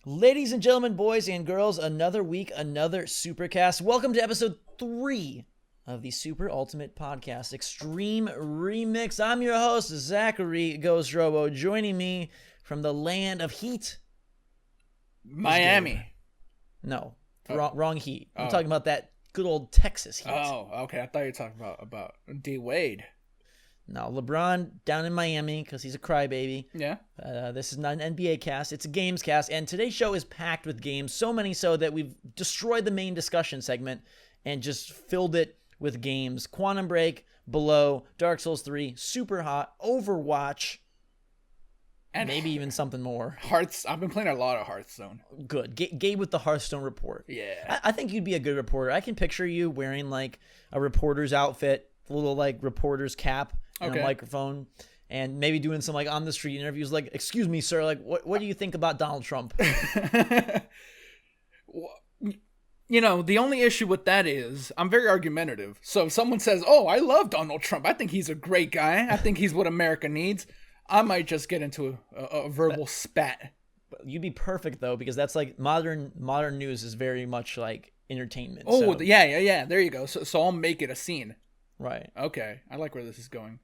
Ladies and gentlemen, boys and girls, another week, another SUPERcast. Welcome to episode 3 of the Super Ultimate Podcast Extreme Remix. I'm your host, Zachary Ghost Robo. Joining me from the land of heat, Miami. No, wrong heat. I'm Oh. talking about that good old Texas heat. Oh, okay. I thought you were talking about D Wade. No, LeBron down in Miami because he's a crybaby. Yeah. This is not an NBA cast. It's a games cast. And today's show is packed with games. So many so that we've destroyed the main discussion segment and just filled it with games. Quantum Break, Below, Dark Souls 3, Super Hot, Overwatch, and maybe even something more. I've been playing a lot of Hearthstone. Good. Gabe with the Hearthstone report. Yeah. I think you'd be a good reporter. I can picture you wearing like a reporter's outfit, a little like reporter's cap, and a microphone, and maybe doing some like on the street interviews like, excuse me, sir, like what do you think about Donald Trump? You know, the only issue with that is I'm very argumentative. So if someone says, oh, I love Donald Trump, I think he's a great guy, I think he's what America needs, I might just get into a verbal spat. You'd be perfect though, because that's like modern news is very much like entertainment. Oh, so. yeah. There you go. So I'll make it a scene. Right. Okay. I like where this is going.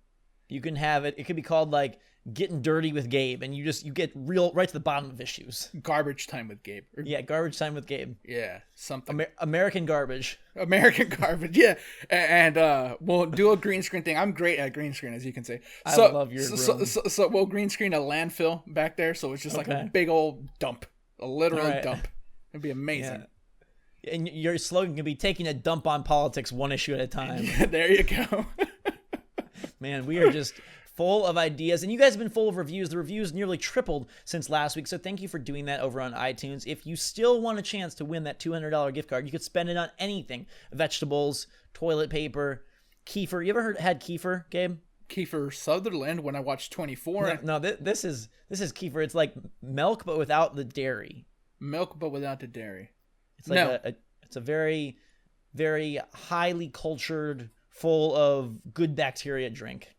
You can have it. It could be called like Getting Dirty with Gabe, and you get right to the bottom of issues. Garbage time with Gabe. Yeah, garbage time with Gabe. Yeah, something. American garbage. American garbage. Yeah, and we'll do a green screen thing. I'm great at green screen, as you can see. I love your room. So we'll green screen a landfill back there, so it's just like a big old dump, a literal dump. It'd be amazing. Yeah. And your slogan can be taking a dump on politics one issue at a time. Yeah, there you go. Man, we are just full of ideas, and you guys have been full of reviews. The reviews nearly tripled since last week, so thank you for doing that over on iTunes. If you still want a chance to win that $200 gift card, you could spend it on anything: vegetables, toilet paper, kefir. You ever had kefir, Gabe? Kiefer Sutherland when I watched 24. No, this is kefir. It's like milk but without the dairy. Milk but without the dairy. It's like it's a very, very highly cultured, full of good bacteria drink.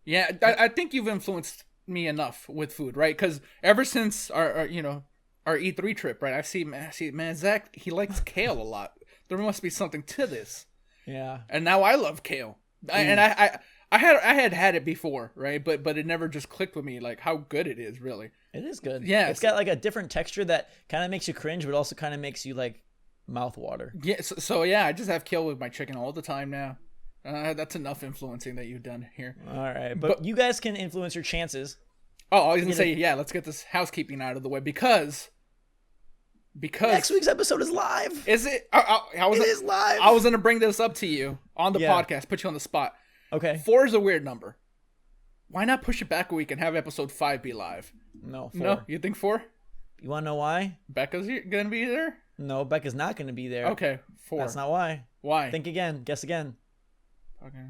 Yeah, I think you've influenced me enough with food, right? Because ever since our Ep.3 trip, right? I see, man, Zach, he likes kale a lot. There must be something to this. Yeah. And now I love kale. I had it before, right? But it never just clicked with me like how good it is, really. It is good. Yeah. It's got like a different texture that kind of makes you cringe, but also kind of makes you like mouth water. Yeah. So yeah, I just have kale with my chicken all the time now. That's enough influencing that you've done here. All right. But you guys can influence your chances. Oh, I was going to say, yeah, let's get this housekeeping out of the way because next week's episode is live. Is it? It is live. I was going to bring this up to you on the podcast, put you on the spot. Okay. 4 is a weird number. Why not push it back a week and have episode 5 be live? No, 4. No, you think 4? You want to know why? Becca's going to be there? No, Becca's not going to be there. Okay, 4. That's not why. Why? Think again. Guess again. Okay.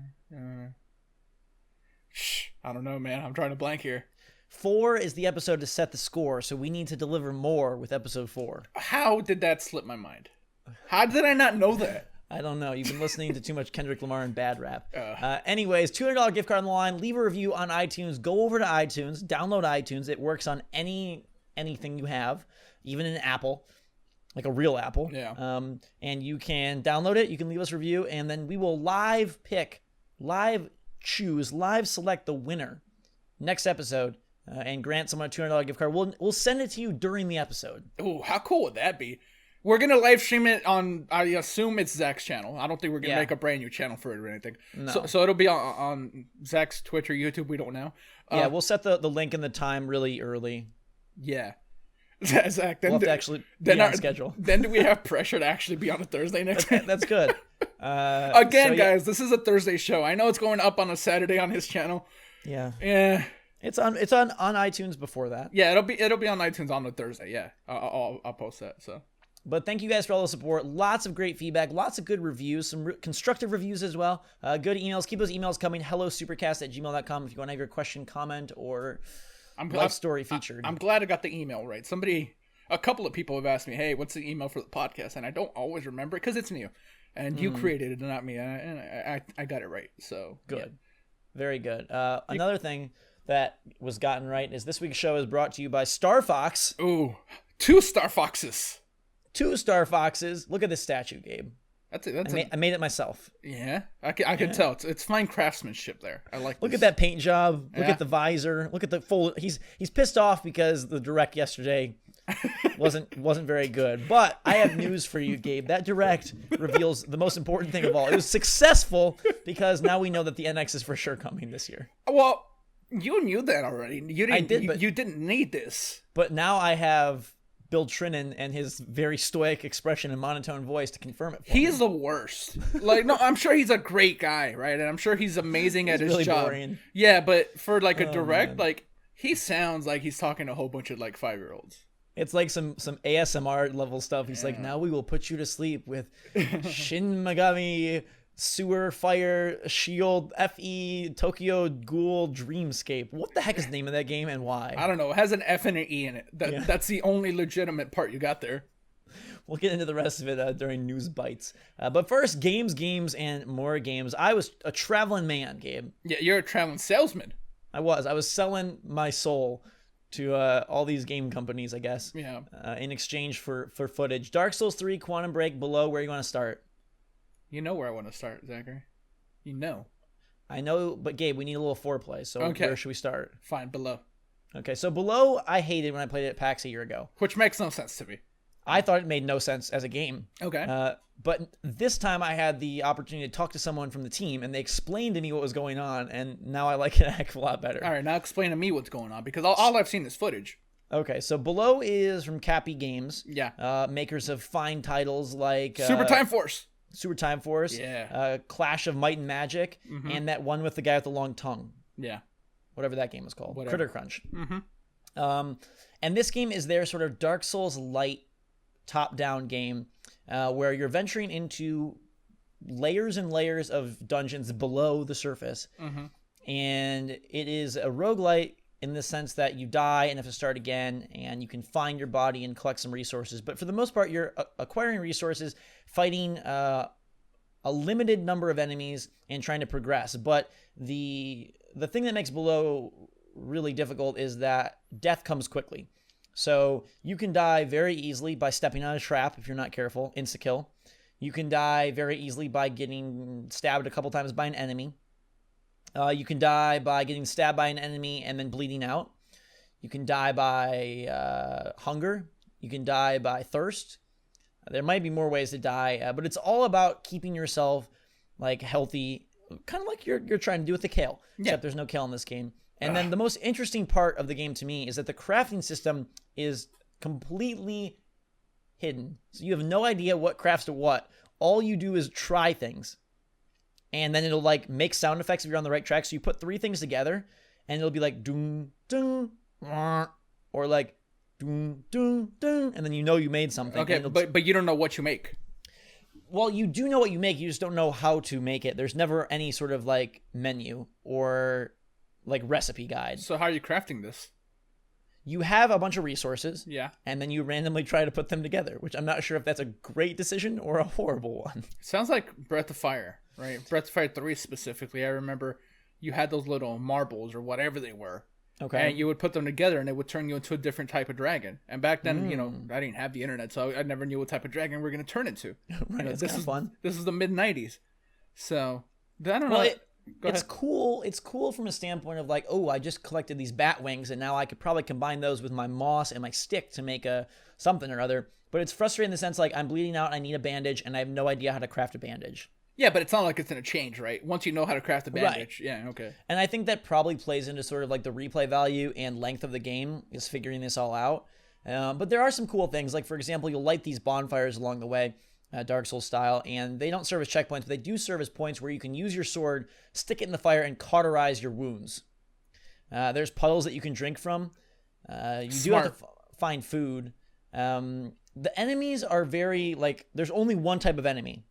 I don't know, man. I'm trying to blank here. 4 is the episode to set the score, so we need to deliver more with episode 4. How did that slip my mind? How did I not know that? I don't know. You've been listening to too much Kendrick Lamar and bad rap. Anyways, $200 gift card on the line. Leave a review on iTunes. Go over to iTunes. Download iTunes. It works on anything you have, even an Apple. Like a real Apple. Yeah. And you can download it. You can leave us a review, and then we will live select the winner next episode and grant someone a $200 gift card. We'll send it to you during the episode. Oh, how cool would that be? We're going to live stream it on, I assume it's Zach's channel. I don't think we're going to make a brand new channel for it or anything. No. So it'll be on Zach's Twitch or YouTube. We don't know. Yeah, we'll set the link and the time really early. Yeah. Zach, then we'll have to actually be on schedule. Then do we have pressure to actually be on a Thursday next week? That's good. Guys, this is a Thursday show. I know it's going up on a Saturday on his channel. Yeah. Yeah. It's on iTunes before that. Yeah, it'll be on iTunes on the Thursday. Yeah. I'll post that. So. But thank you guys for all the support. Lots of great feedback. Lots of good reviews. Some constructive reviews as well. Good emails. Keep those emails coming. HelloSupercast@gmail.com if you want to have your question, comment, or life story featured. I'm glad I got the email right. A couple of people have asked me, hey, what's the email for the podcast? And I don't always remember it because it's new. And you created it, not me. And I got it right. So good. Yeah. Very good. Another thing, that was gotten right is this week's show is brought to you by Star Fox. Ooh, 2 Star Foxes. 2 Star Foxes. Look at this statue, Gabe. I made it myself. Yeah, I can tell. It's fine craftsmanship there. I like. Look at that paint job. Look at the visor. Look at the full. He's pissed off because the direct yesterday wasn't very good. But I have news for you, Gabe. That direct reveals the most important thing of all. It was successful because now we know that the NX is for sure coming this year. Well, you knew that already. I did, but you didn't need this. But now I have Bill Trinan and his very stoic expression and monotone voice to confirm it. He's the worst. Like, no, I'm sure he's a great guy, right? And I'm sure he's amazing at his really job. Boring. Yeah, but for like a direct, man. like he sounds like he's talking to a whole bunch of like 5-year-olds. It's like some ASMR level stuff. He's like, now we will put you to sleep with Shin Megami Sewer Fire Shield FE Tokyo Ghoul Dreamscape. What the heck is the name of that game and why? I don't know. It has an F and an E in it. That's the only legitimate part you got there. We'll get into the rest of it during News Bites. But first, games, and more games. I was a traveling man, Gabe. Yeah, you're a traveling salesman. I was selling my soul to all these game companies, I guess. Yeah. In exchange for footage. Dark Souls 3, Quantum Break, Below. Where you want to start? You know where I want to start, Zachary. You know. I know, but Gabe, we need a little foreplay. So where should we start? Fine, Below. Okay, so Below, I hated when I played it at PAX a year ago. Which makes no sense to me. I thought it made no sense as a game. Okay. But this time I had the opportunity to talk to someone from the team, and they explained to me what was going on, and now I like it a heck of a lot better. All right, now explain to me what's going on, because all I've seen is footage. Okay, so Below is from Cappy Games. Yeah. Makers of fine titles like Super Time Force. Super Time Force. Yeah. Clash of Might and Magic, and that one with the guy with the long tongue. Yeah. Whatever that game is called. Whatever. Critter Crunch. And this game is their sort of Dark Souls light top-down game where you're venturing into layers and layers of dungeons below the surface. And it is a roguelite in the sense that you die and have to start again, and you can find your body and collect some resources. But for the most part, you're acquiring resources, fighting a limited number of enemies, and trying to progress. But the thing that makes Below really difficult is that death comes quickly. So you can die very easily by stepping on a trap if you're not careful, insta-kill. You can die very easily by getting stabbed a couple times by an enemy. You can die by getting stabbed by an enemy and then bleeding out. You can die by hunger. You can die by thirst. There might be more ways to die, but it's all about keeping yourself like healthy, kind of like you're trying to do with the kale. Yeah. Except there's no kale in this game. And then the most interesting part of the game to me is that the crafting system is completely hidden. So you have no idea what crafts to what. All you do is try things. And then it'll like make sound effects if you're on the right track. So you put 3 things together and it'll be like doom, doom, or like doom, doom, doom. And then you know you made something. Okay, but you don't know what you make. Well, you do know what you make. You just don't know how to make it. There's never any sort of like menu or like recipe guide. So how are you crafting this? You have a bunch of resources. Yeah. And then you randomly try to put them together, which I'm not sure if that's a great decision or a horrible one. Sounds like Breath of Fire, right? Breath of Fire 3 specifically. I remember you had those little marbles or whatever they were. Okay. And you would put them together and it would turn you into a different type of dragon. And back then, you know, I didn't have the internet, so I never knew what type of dragon we were going to turn into. Right, it's kind of fun. This is the mid-90s. So, I don't know. Well, it's cool. It's cool from a standpoint of like, oh, I just collected these bat wings and now I could probably combine those with my moss and my stick to make a something or other. But it's frustrating in the sense like I'm bleeding out, I need a bandage, and I have no idea how to craft a bandage. Yeah, but it's not like it's going to change, right? Once you know how to craft a bandage. Right. Yeah, okay. And I think that probably plays into sort of like the replay value and length of the game is figuring this all out. But there are some cool things. Like, for example, you'll light these bonfires along the way, Dark Souls style, and they don't serve as checkpoints, but they do serve as points where you can use your sword, stick it in the fire, and cauterize your wounds. There's puddles that you can drink from. You do have to find food. The enemies are very, like, there's only one type of enemy.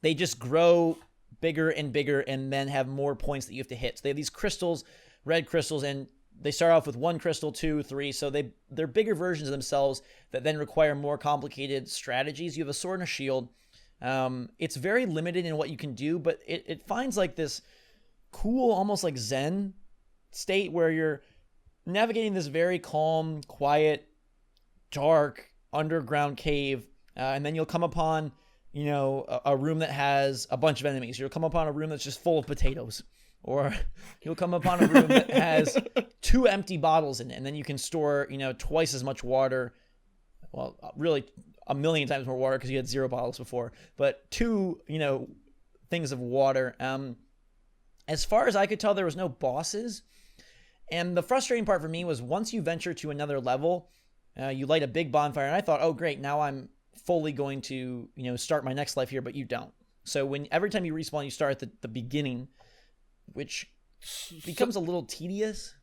They just grow bigger and bigger and then have more points that you have to hit. So they have these crystals, red crystals, and they start off with 1 crystal, 2, 3. So they're bigger versions of themselves that then require more complicated strategies. You have a sword and a shield. It's very limited in what you can do, but it finds like this cool, almost like Zen state where you're navigating this very calm, quiet, dark underground cave, and then you'll come upon, a room that has a bunch of enemies. You'll come upon a room that's just full of potatoes, or you'll come upon a room that has 2 empty bottles in it, and then you can store, twice as much water. Well, really a million times more water because you had 0 bottles before, but 2, things of water. As far as I could tell, there was no bosses. And the frustrating part for me was once you venture to another level, you light a big bonfire, and I thought, oh, great, now I'm fully going to, start my next life here, but you don't. So every time you respawn, you start at the beginning, which becomes a little tedious.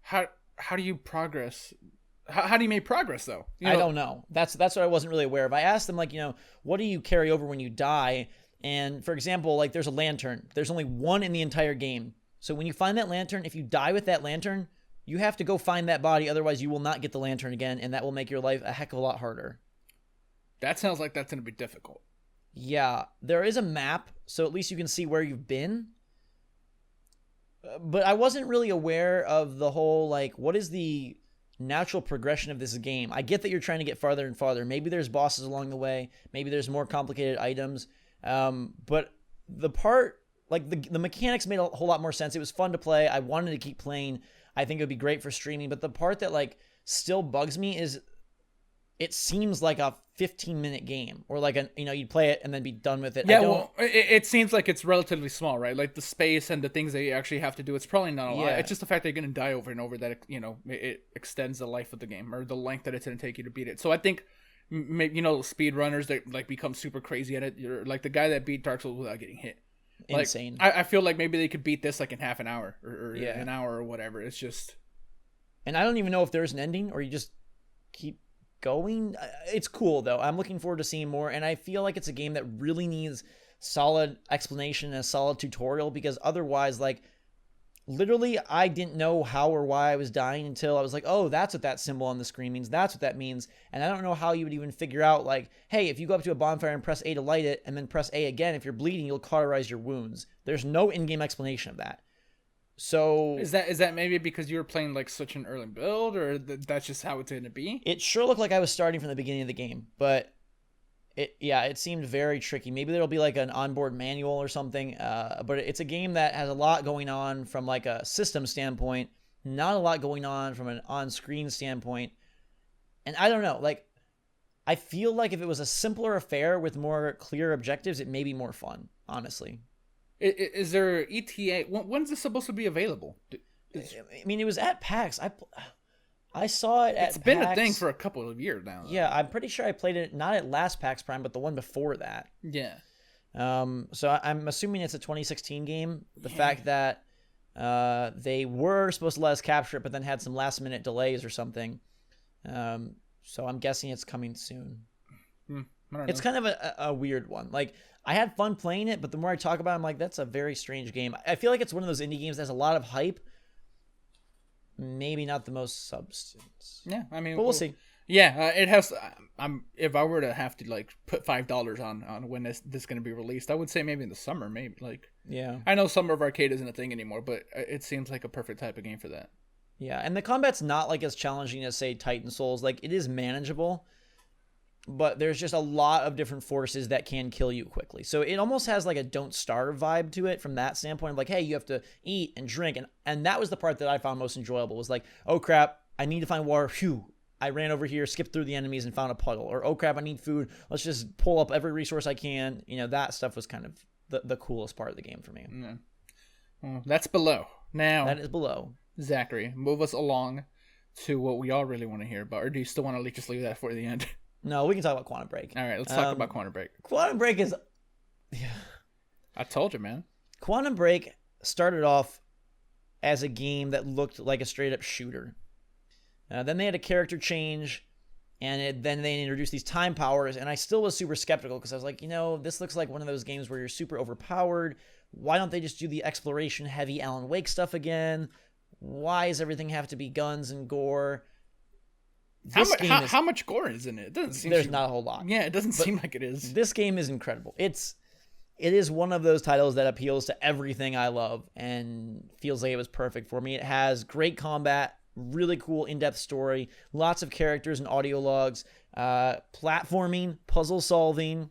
How do you progress? How do you make progress, though? I don't know. That's what I wasn't really aware of. I asked them, what do you carry over when you die? And, for example, there's a lantern. There's only one in the entire game. So when you find that lantern, if you die with that lantern, you have to go find that body. Otherwise, you will not get the lantern again, and that will make your life a heck of a lot harder. That sounds like that's going to be difficult. Yeah. There is a map, so at least you can see where you've been. But I wasn't really aware of the whole, what is the natural progression of this game? I get that you're trying to get farther and farther. Maybe there's bosses along the way. Maybe there's more complicated items. But the part, the mechanics made a whole lot more sense. It was fun to play. I wanted to keep playing. I think it would be great for streaming. But the part that still bugs me is it seems like a 15-minute game, or you'd play it and then be done with it. Yeah, well, it seems like it's relatively small, right? Like the space and the things that you actually have to do, it's probably not a lot. It's just the fact that you're going to die over and over that, it extends the life of the game, or the length that it's going to take you to beat it. So I think, speedrunners that become super crazy at it, you're like the guy that beat Dark Souls without getting hit. Insane. I feel like maybe they could beat this in half an hour or an hour or whatever. It's just, and I don't even know if there's an ending or you just keep going. It's cool though. I'm looking forward to seeing more, and I feel like it's a game that really needs solid explanation and a solid tutorial, because otherwise, literally, I didn't know how or why I was dying until I was like, oh, that's what that symbol on the screen means. That's what that means. And I don't know how you would even figure out, hey, if you go up to a bonfire and press A to light it, and then press A again, if you're bleeding, you'll cauterize your wounds. There's no in-game explanation of that. So is that maybe because you were playing such an early build, or that's just how it's going to be? It sure looked like I was starting from the beginning of the game, but it seemed very tricky. Maybe there'll be an onboard manual or something, but it's a game that has a lot going on from a system standpoint, not a lot going on from an on-screen standpoint. And I don't know, I feel like if it was a simpler affair with more clear objectives, it may be more fun, honestly. Is there ETA? When's this supposed to be available? It was at PAX. I saw it at PAX. It's been a thing for a couple of years now, though. Yeah, I'm pretty sure I played it not at last PAX Prime, but the one before that. Yeah. So I'm assuming it's a 2016 game. The fact that they were supposed to let us capture it, but then had some last-minute delays or something. So I'm guessing it's coming soon. It's kind of a weird one. I had fun playing it, but the more I talk about it, I'm like, that's a very strange game. I feel like it's one of those indie games that has a lot of hype, maybe not the most substance. Yeah, but we'll see. Yeah, it has. If I were to have to put $5 on when this is going to be released, I would say maybe in the summer. Maybe yeah. I know Summer of Arcade isn't a thing anymore, but it seems like a perfect type of game for that. Yeah, and the combat's not as challenging as say Titan Souls. It is manageable. But there's just a lot of different forces that can kill you quickly. So it almost has a don't starve vibe to it from that standpoint of hey, you have to eat and drink. And that was the part that I found most enjoyable was oh crap, I need to find water. Phew, I ran over here, skipped through the enemies and found a puddle. Or oh crap, I need food. Let's just pull up every resource I can. That stuff was kind of the coolest part of the game for me. Yeah. Well, that's below. Now, that is below. Zachary, move us along to what we all really want to hear about. Or do you still want to just leave that for the end? No, we can talk about Quantum Break. All right, let's talk about Quantum Break. Quantum Break is... Yeah. I told you, man. Quantum Break started off as a game that looked like a straight-up shooter. Then they had a character change, and then they introduced these time powers, and I still was super skeptical because I was like, this looks like one of those games where you're super overpowered. Why don't they just do the exploration-heavy Alan Wake stuff again? Why does everything have to be guns and gore? How much gore is in it? It doesn't seem there's not a whole lot. Yeah, it doesn't seem like it is. This game is incredible. It's it is one of those titles that appeals to everything I love and feels like it was perfect for me. It has great combat, really cool in-depth story, lots of characters and audio logs, platforming, puzzle solving.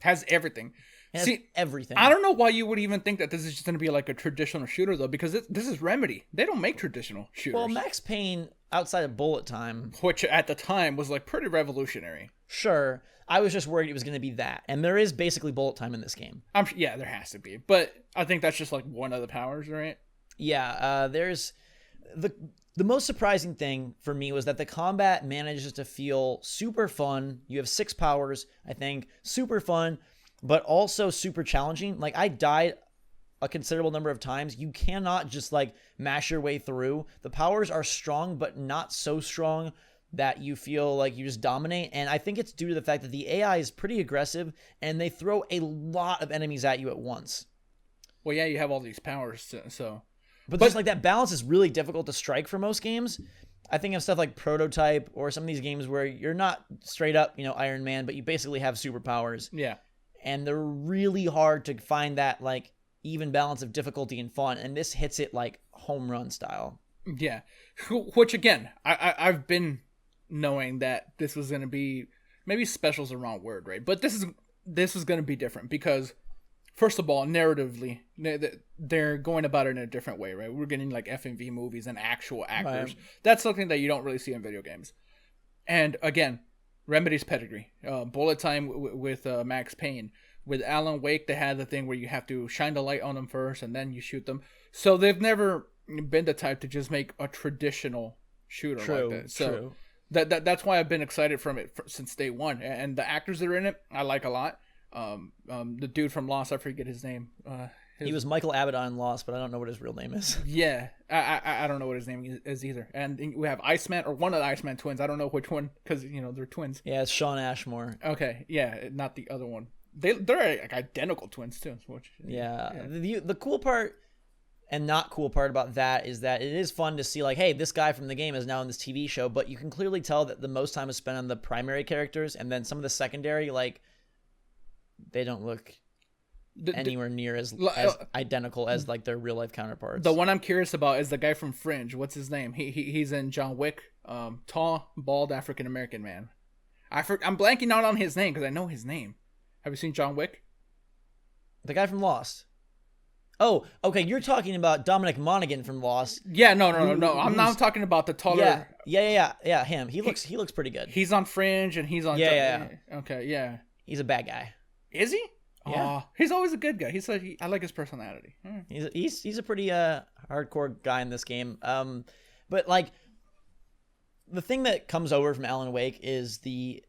Has everything. See, everything. I don't know why you would even think that this is just going to be like a traditional shooter, though, because this is Remedy. They don't make traditional shooters. Well, Max Payne, outside of bullet time, which at the time was like pretty revolutionary. Sure. I was just worried it was going to be that. And there is basically bullet time in this game. Yeah, there has to be. But I think that's just like one of the powers, right? Yeah, there's... The most surprising thing for me was that the combat manages to feel super fun. You have 6 powers, I think. Super fun, but also super challenging. Like, I died a considerable number of times. You cannot just, like, mash your way through. The powers are strong, but not so strong that you feel like you just dominate. And I think it's due to the fact that the AI is pretty aggressive, and they throw a lot of enemies at you at once. Well, yeah, you have all these powers, so... But just like that balance is really difficult to strike for most games. I think of stuff like Prototype or some of these games where you're not straight up, Iron Man, but you basically have superpowers. Yeah. And they're really hard to find that like even balance of difficulty and fun. And this hits it like home run style. Yeah. Which again, I've been knowing that this was going to be, maybe special's the wrong word, right? But this is going to be different because first of all, narratively, they're going about it in a different way, right? We're getting like FMV movies and actual actors. Right. That's something that you don't really see in video games. And again, Remedy's pedigree. Bullet time with Max Payne. With Alan Wake, they had the thing where you have to shine the light on them first and then you shoot them. So they've never been the type to just make a traditional shooter like that. So that's why I've been excited from it since day one. And the actors that are in it, I like a lot. The dude from Lost, I forget his name. He was Michael Abbott on Lost, but I don't know what his real name is. Yeah, I don't know what his name is either. And we have Iceman, or one of the Iceman twins. I don't know which one, because they're twins. Yeah, it's Sean Ashmore. Okay, yeah, not the other one. They're like identical twins too. Which, yeah. The cool part and not cool part about that is that it is fun to see like, hey, this guy from the game is now in this TV show, but you can clearly tell that the most time is spent on the primary characters, and then some of the secondary, like, they don't look anywhere near as identical as like their real life counterparts. The one I'm curious about is the guy from Fringe. What's his name? He's in John Wick. Tall, bald African American man. I'm blanking out on his name because I know his name. Have you seen John Wick? The guy from Lost. Oh, okay. You're talking about Dominic Monaghan from Lost. Yeah, no. I'm not talking about the taller. Yeah. Him. He looks pretty good. He's on Fringe and he's on. Yeah. Okay, yeah. He's a bad guy. Is he? Yeah. He's always a good guy. I like his personality. He's a pretty hardcore guy in this game. But like the thing that comes over from Alan Wake is the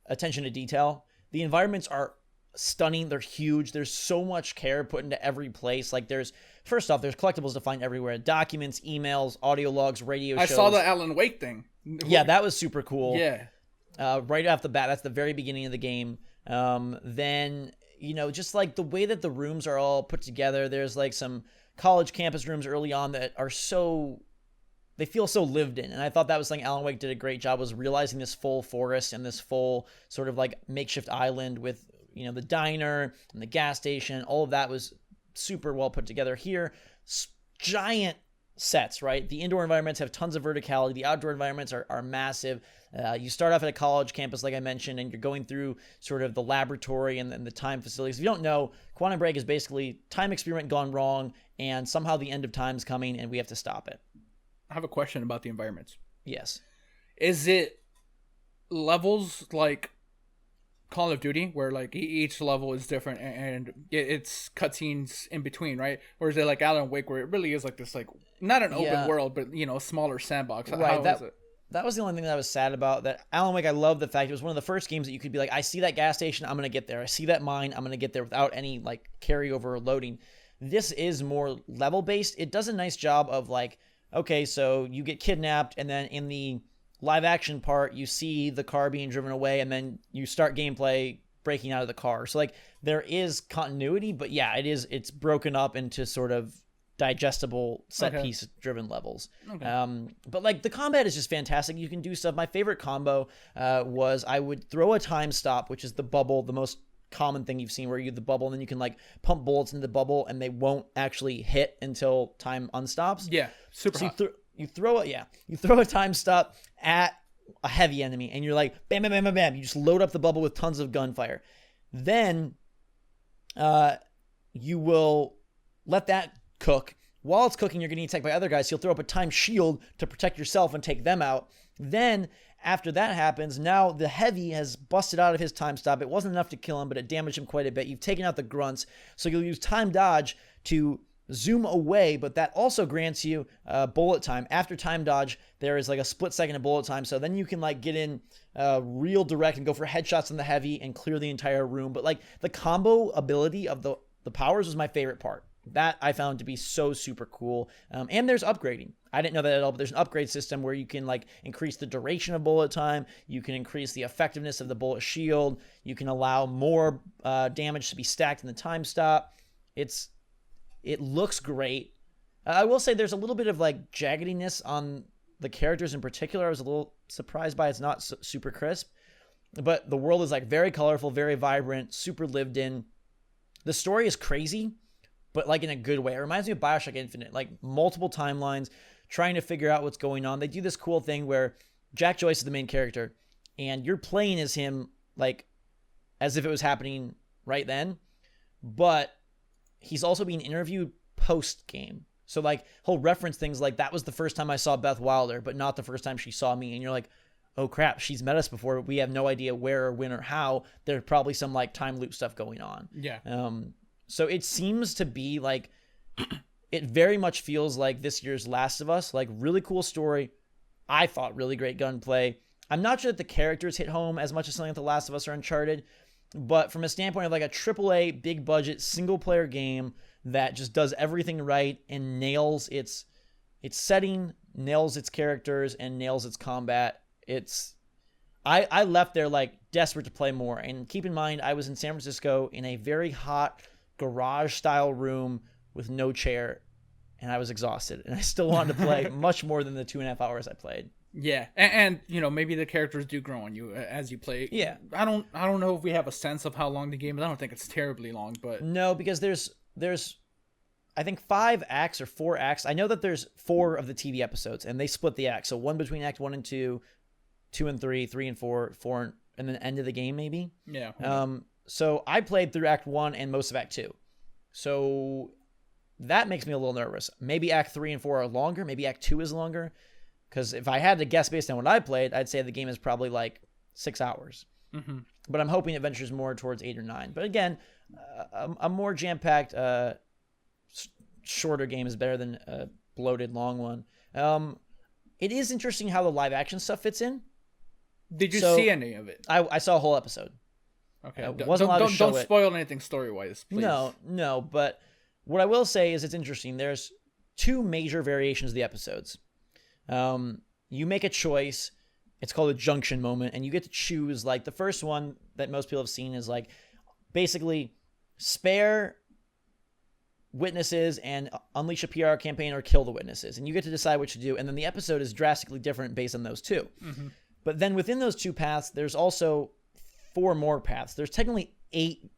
attention to detail. The environments are stunning. They're huge. There's so much care put into every place. Like first off, there's collectibles to find everywhere. Documents, emails, audio logs, radio shows. I saw the Alan Wake thing. Yeah, that was super cool. Yeah. Right off the bat, that's the very beginning of the game. Then, just like the way that the rooms are all put together, there's like some college campus rooms early on that are they feel so lived in. And I thought that was something Alan Wake did a great job, was realizing this full forest and this full sort of like makeshift island with, the diner and the gas station. All of that was super well put together here. Giant sets, right? The indoor environments have tons of verticality. The outdoor environments are massive. You start off at a college campus, like I mentioned, and you're going through sort of the laboratory and the time facilities. If you don't know, Quantum Break is basically time experiment gone wrong, and somehow the end of time is coming, and we have to stop it. I have a question about the environments. Yes. Is it levels like Call of Duty, where like each level is different and it's cutscenes in between, right? Or is it like Alan Wake, where it really is like this, like not an open world, but a smaller sandbox? Right. How is it? That was the only thing that I was sad about. That Alan Wake, I love the fact it was one of the first games that you could be like, I see that gas station, I'm gonna get there. I see that mine, I'm gonna get there without any like carryover or loading. This is more level based. It does a nice job of like, okay, so you get kidnapped, and then in the live action part, you see the car being driven away, and then you start gameplay breaking out of the car. So like there is continuity, but yeah, it's broken up into sort of digestible set piece driven levels. But like the combat is just fantastic. You can do stuff. My favorite combo was I would throw a time stop, which is the bubble, the most common thing you've seen where you have the bubble and then you can like pump bullets into the bubble and they won't actually hit until time unstops. Yeah, super so hot. you throw a time stop at a heavy enemy and you're like bam, bam, bam, bam, bam. You just load up the bubble with tons of gunfire. Then you will let that cook. While it's cooking, you're getting attacked by other guys. So you'll throw up a time shield to protect yourself and take them out. Then, after that happens, now the heavy has busted out of his time stop. It wasn't enough to kill him, but it damaged him quite a bit. You've taken out the grunts. So you'll use time dodge to zoom away, but that also grants you bullet time. After time dodge, there is like a split second of bullet time. So then you can like get in real direct and go for headshots on the heavy and clear the entire room. But like the combo ability of the powers was my favorite part. That I found to be so super cool. And there's upgrading. I didn't know that at all, but there's an upgrade system where you can like increase the duration of bullet time. You can increase the effectiveness of the bullet shield. You can allow more damage to be stacked in the time stop. It looks great. I will say there's a little bit of like jaggediness on the characters in particular. I was a little surprised by it's not super crisp, but the world is like very colorful, very vibrant, super lived in. The story is crazy, but like in a good way. It reminds me of BioShock Infinite, like multiple timelines, trying to figure out what's going on. They do this cool thing where Jack Joyce is the main character, and you're playing as him like as if it was happening right then, but he's also being interviewed post-game. So like he'll reference things like, that was the first time I saw Beth Wilder, but not the first time she saw me. And you're like, oh crap, she's met us before, but we have no idea where or when or how. There's probably some like time loop stuff going on. Yeah. So it seems to be like, it very much feels like this year's Last of Us, like really cool story. I thought really great gunplay. I'm not sure that the characters hit home as much as something like The Last of Us or Uncharted, but from a standpoint of like a AAA, big budget, single player game that just does everything right and nails its setting, nails its characters, and nails its combat. I left there like desperate to play more. And keep in mind, I was in San Francisco in a very hot garage style room with no chair, and I was exhausted, and I still wanted to play much more than the 2.5 hours I played. Yeah, and you know, maybe the characters do grow on you as you play. Yeah, I don't know if we have a sense of how long the game is. I don't think it's terribly long, but no, because there's I think 5 acts or 4 acts. I know that there's 4 of the TV episodes, and they split the acts. So one between Act 1 and 2, 2 and 3, 3 and 4, 4 and then end of the game maybe. Yeah. So I played through Act 1 and most of Act 2. So that makes me a little nervous. Maybe Act 3 and 4 are longer. Maybe Act 2 is longer. Because if I had to guess based on what I played, I'd say the game is probably like 6 hours. Mm-hmm. But I'm hoping it ventures more towards 8 or 9. But again, a more jam-packed, shorter game is better than a bloated, long one. It is interesting how the live-action stuff fits in. Did you see any of it? I saw a whole episode. Okay. Don't spoil anything story-wise, please. No. But what I will say is it's interesting. There's 2 major variations of the episodes. You make a choice. It's called a junction moment, and you get to choose. Like the first one that most people have seen is like basically spare witnesses and unleash a PR campaign or kill the witnesses, and you get to decide what to do. And then the episode is drastically different based on those 2. Mm-hmm. But then within those 2 paths, there's also 4 more paths. There's technically 8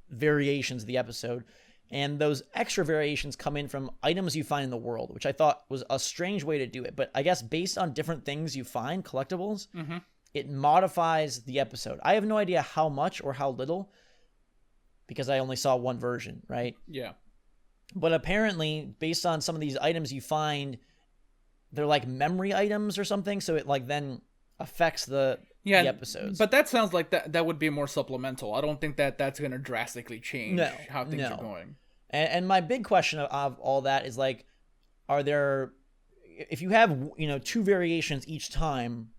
variations of the episode. And those extra variations come in from items you find in the world, which I thought was a strange way to do it. But I guess based on different things you find, collectibles, mm-hmm. it modifies the episode. I have no idea how much or how little because I only saw one version, right? Yeah. But apparently, based on some of these items you find, they're like memory items or something. So it like then affects the episodes. But that sounds like that would be more supplemental. I don't think that's going to drastically change how things are going. And my big question of all that is like, are there, if you have 2 variations each time,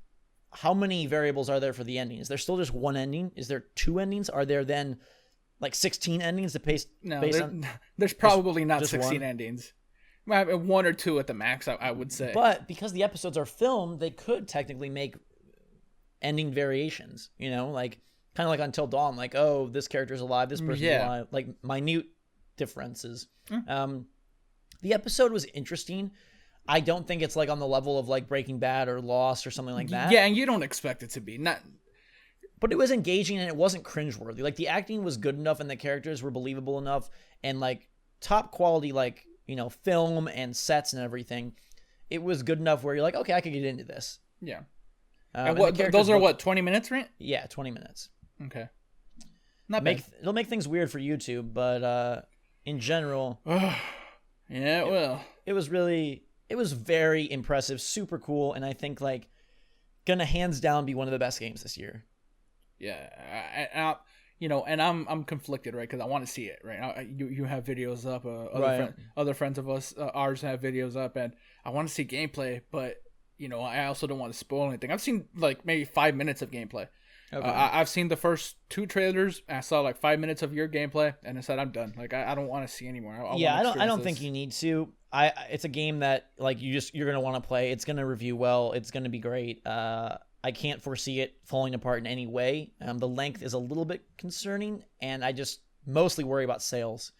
how many variables are there for the ending? Is there still just one ending? Is there 2 endings? Are there then like 16 endings based on? There's probably not just 16 one? Endings. 1 or 2 at the max, I would say. But because the episodes are filmed, they could technically make ending variations, like kind of like Until Dawn, like, oh, this character's alive, this person's alive, like minute differences. The episode was interesting. I don't think it's like on the level of like Breaking Bad or Lost or something like that. Yeah, and you don't expect it to be. but it was engaging and it wasn't cringeworthy. Like the acting was good enough and the characters were believable enough and like top quality, like, you know, film and sets and everything. It was good enough where you're like, okay, I could get into this. Yeah. And what, those are what, 20 minutes, right? Yeah, 20 minutes. Okay. Not bad. It'll make things weird for YouTube, but in general, yeah, it will. It was very impressive, super cool, and I think like gonna hands down be one of the best games this year. Yeah, you know, and I'm conflicted, right? Because I want to see it, right? You have videos up, other friends of ours have videos up, and I want to see gameplay, but you know, I also don't want to spoil anything. I've seen like maybe 5 minutes of gameplay. Okay. I've seen the first 2 trailers. I saw like 5 minutes of your gameplay, and I said I'm done. Like I don't want to see anymore. I don't think you need to. It's a game that like you're gonna want to play. It's gonna review well. It's gonna be great. I can't foresee it falling apart in any way. The length is a little bit concerning, and I just mostly worry about sales.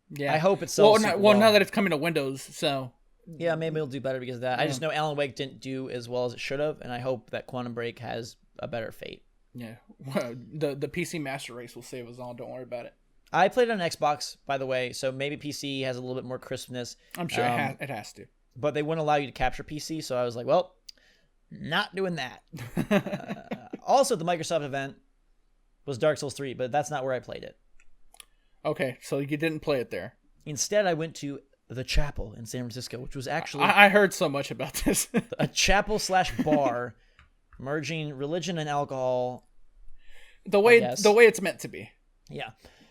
Yeah, I hope it sells. Well, now that it's coming to Windows, so yeah, maybe it'll do better because of that. Yeah. I just know Alan Wake didn't do as well as it should have, and I hope that Quantum Break has a better fate. Yeah, well, the PC Master Race will save us all. Don't worry about it. I played it on Xbox, by the way, so maybe PC has a little bit more crispness. I'm sure it has to. But they wouldn't allow you to capture PC, so I was like, well, not doing that. Also, the Microsoft event was Dark Souls 3, but that's not where I played it. Okay, so you didn't play it there. Instead, I went to the Chapel in San Francisco, which was actually... I heard so much about this. a chapel/bar merging religion and alcohol. The way it's meant to be. Yeah.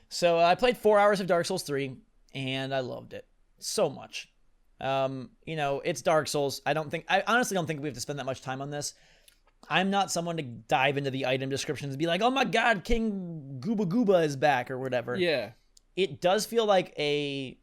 So I played 4 hours of Dark Souls 3, and I loved it so much. You know, it's Dark Souls. I honestly don't think we have to spend that much time on this. I'm not someone to dive into the item descriptions and be like, oh my god, King Gooba Gooba is back or whatever. Yeah. It does feel like an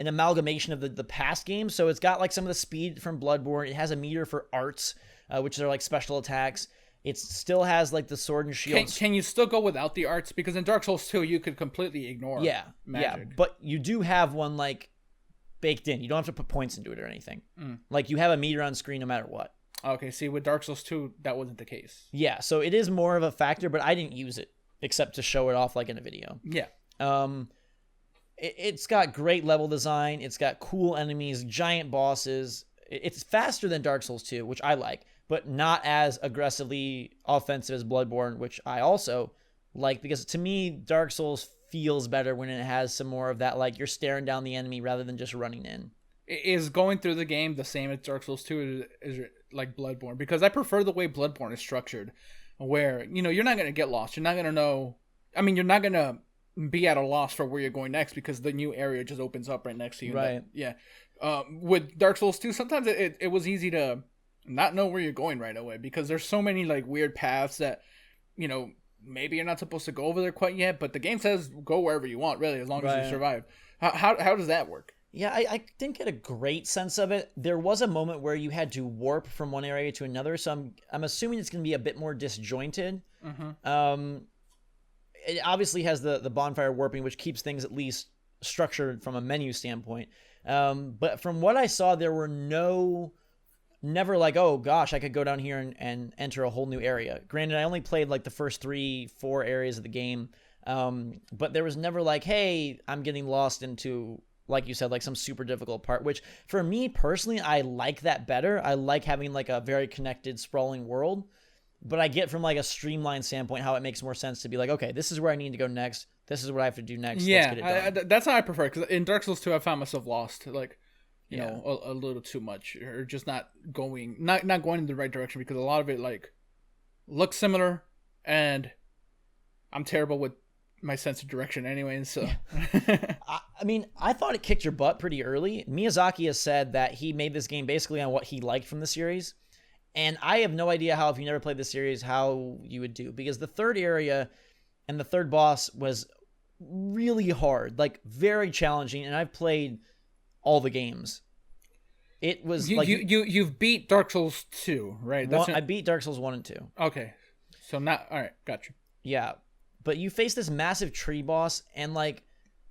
amalgamation of the past games. So it's got like some of the speed from Bloodborne. It has a meter for arts, which are like special attacks. It still has like the sword and shield. Can you still go without the arts? Because in Dark Souls 2, you could completely ignore magic. Yeah, but you do have one like baked in. You don't have to put points into it or anything. Like you have a meter on screen no matter what. Okay, see, with Dark Souls 2, that wasn't the case. Yeah, so it is more of a factor, but I didn't use it except to show it off like in a video. Yeah. It's got great level design. It's got cool enemies, giant bosses. It's faster than Dark Souls 2, which I like, but not as aggressively offensive as Bloodborne, which I also like, because to me, Dark Souls feels better when it has some more of that, like you're staring down the enemy rather than just running in. Is going through the game the same as Dark Souls 2 is like Bloodborne? Because I prefer the way Bloodborne is structured, where, you know, you're not going to get lost. You're not going to know. I mean, you're not going to be at a loss for where you're going next because the new area just opens up right next to you. Right. Yeah. With Dark Souls 2, sometimes it was easy to not know where you're going right away because there's so many like weird paths that, you know, maybe you're not supposed to go over there quite yet, but the game says go wherever you want, really, as long as you survive. How does that work? Yeah, I didn't get a great sense of it. There was a moment where you had to warp from one area to another, so I'm assuming it's going to be a bit more disjointed. Mm-hmm. It obviously has the bonfire warping, which keeps things at least structured from a menu standpoint. But from what I saw, there were never like, oh gosh, I could go down here and enter a whole new area. Granted, I only played like the first 3-4 areas of the game, but there was never like, hey, I'm getting lost into, like you said, like some super difficult part, which for me personally, I like that better. I like having like a very connected, sprawling world, but I get from like a streamlined standpoint how it makes more sense to be like, okay, this is where I need to go next. This is what I have to do next. Yeah, let's get it done. That's how I prefer it, because in Dark Souls 2, I found myself lost, like, you know, a little too much, or just not going in the right direction, because a lot of it like looks similar, and I'm terrible with my sense of direction anyway, so I mean, I thought it kicked your butt pretty early. Miyazaki has said that he made this game basically on what he liked from the series, and I have no idea how, if you never played the series, how you would do, because the third area and the third boss was really hard, like very challenging, and I've played all the games. It was you've beat Dark Souls 2, right? I beat Dark Souls 1 and 2. Okay, so not all right. Gotcha. Yeah, but you face this massive tree boss, and like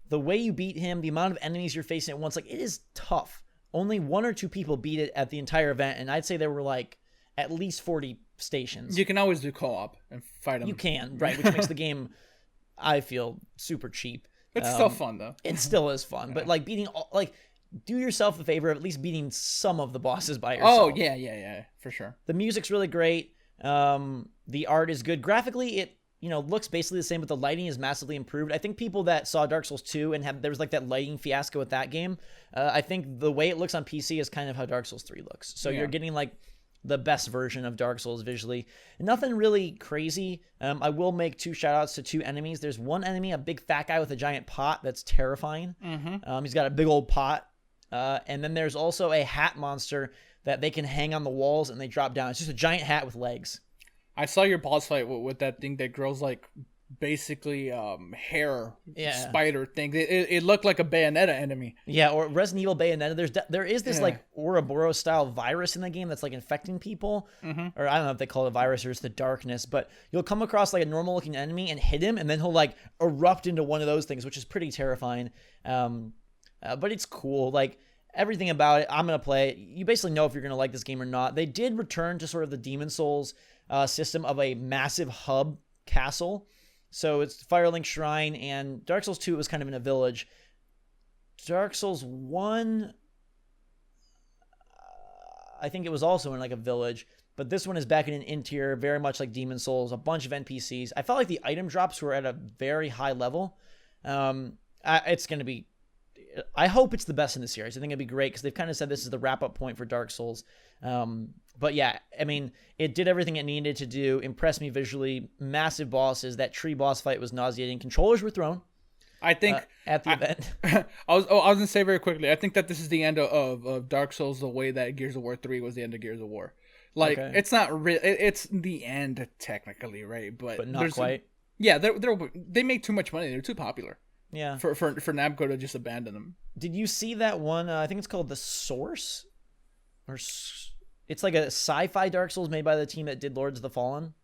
the way you beat him, the amount of enemies you're facing at once, like it is tough. Only 1 or 2 people beat it at the entire event, and I'd say there were like at least 40 stations. You can always do co-op and fight them. You can, right, which makes the game, I feel, super cheap. It's still fun though. It still is fun, but like do yourself the favor of at least beating some of the bosses by yourself. Oh yeah, for sure. The music's really great. The art is good. Graphically, it looks basically the same, but the lighting is massively improved. I think people that saw Dark Souls 2 and there was like that lighting fiasco with that game, I think the way it looks on PC is kind of how Dark Souls 3 looks. So you're getting like the best version of Dark Souls visually. Nothing really crazy. I will make 2 shout outs to 2 enemies. There's one enemy, a big fat guy with a giant pot that's terrifying. He's got a big old pot. And then there's also a hat monster that they can hang on the walls and they drop down. It's just a giant hat with legs. I saw your boss fight with that thing that grows like basically hair spider thing. It looked like a Bayonetta enemy. Yeah, or Resident Evil Bayonetta. There is this like Ouroboros style virus in the game that's like infecting people, or I don't know if they call it a virus or it's the darkness. But you'll come across like a normal looking enemy and hit him, and then he'll like erupt into one of those things, which is pretty terrifying. But it's cool. Like everything about it, I'm gonna play it. You basically know if you're gonna like this game or not. They did return to sort of the Demon Souls system of a massive hub castle. So it's Firelink Shrine, and Dark Souls 2 was kind of in a village. Dark Souls 1, I think it was also in like a village, but this one is back in an interior, very much like Demon Souls, a bunch of NPCs. I felt like the item drops were at a very high level. It's going to be, I hope it's the best in the series. I think it'd be great because they've kind of said this is the wrap-up point for Dark Souls. But yeah, I mean, it did everything it needed to do, impressed me visually, massive bosses. That tree boss fight was nauseating. Controllers were thrown. I think at the event. I was gonna say very quickly. I think that this is the end of Dark Souls the way that Gears of War 3 was the end of Gears of War. Like it's not real. It's the end technically, right? But not quite. They make too much money. They're too popular. Yeah. For Namco to just abandon them. Did you see that one? I think it's called The Source, it's like a sci-fi Dark Souls made by the team that did Lords of the Fallen.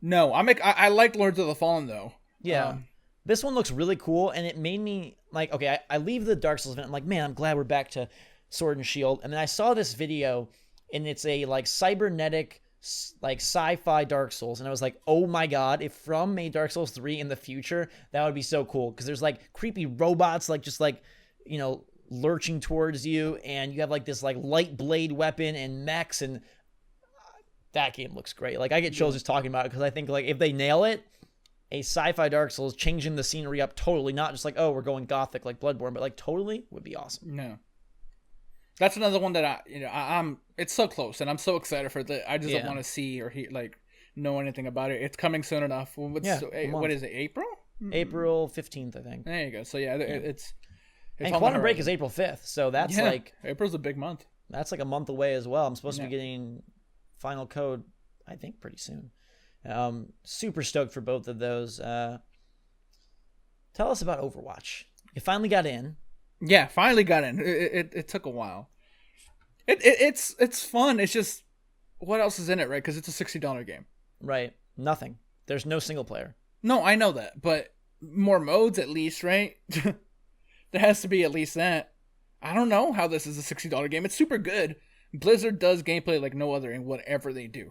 No, I like Lords of the Fallen though. Yeah. This one looks really cool, and it made me like, okay, I leave the Dark Souls event. I'm like, man, I'm glad we're back to Sword and Shield. And then I saw this video, and it's a like cybernetic, like sci-fi Dark Souls, and I was like, oh my god, if From made Dark Souls 3 in the future, that would be so cool. Because there's like creepy robots, like just like, lurching towards you, and you have like this like light blade weapon and mechs, and that game looks great. Like I get chills just talking about it because I think like if they nail it, a sci-fi Dark Souls changing the scenery up totally, not just like, oh, we're going gothic like Bloodborne, but like totally would be awesome. No, that's another one that I'm it's so close, and I'm so excited for it. I just don't want to see or know anything about it. It's coming soon enough. What is it? April 15th, I think. There you go. So it's and Quantum Break is April 5th, so that's like April's a big month. That's like a month away as well. I'm supposed to be getting final code, I think, pretty soon. Super stoked for both of those. Tell us about Overwatch. You finally got in. Yeah, finally got in. It took a while. It's fun. It's just what else is in it, right? Because it's a $60 game. Right. Nothing. There's no single player. No, I know that, but more modes at least, right? There has to be at least that. I don't know how this is a $60 game. It's super good. Blizzard does gameplay like no other in whatever they do.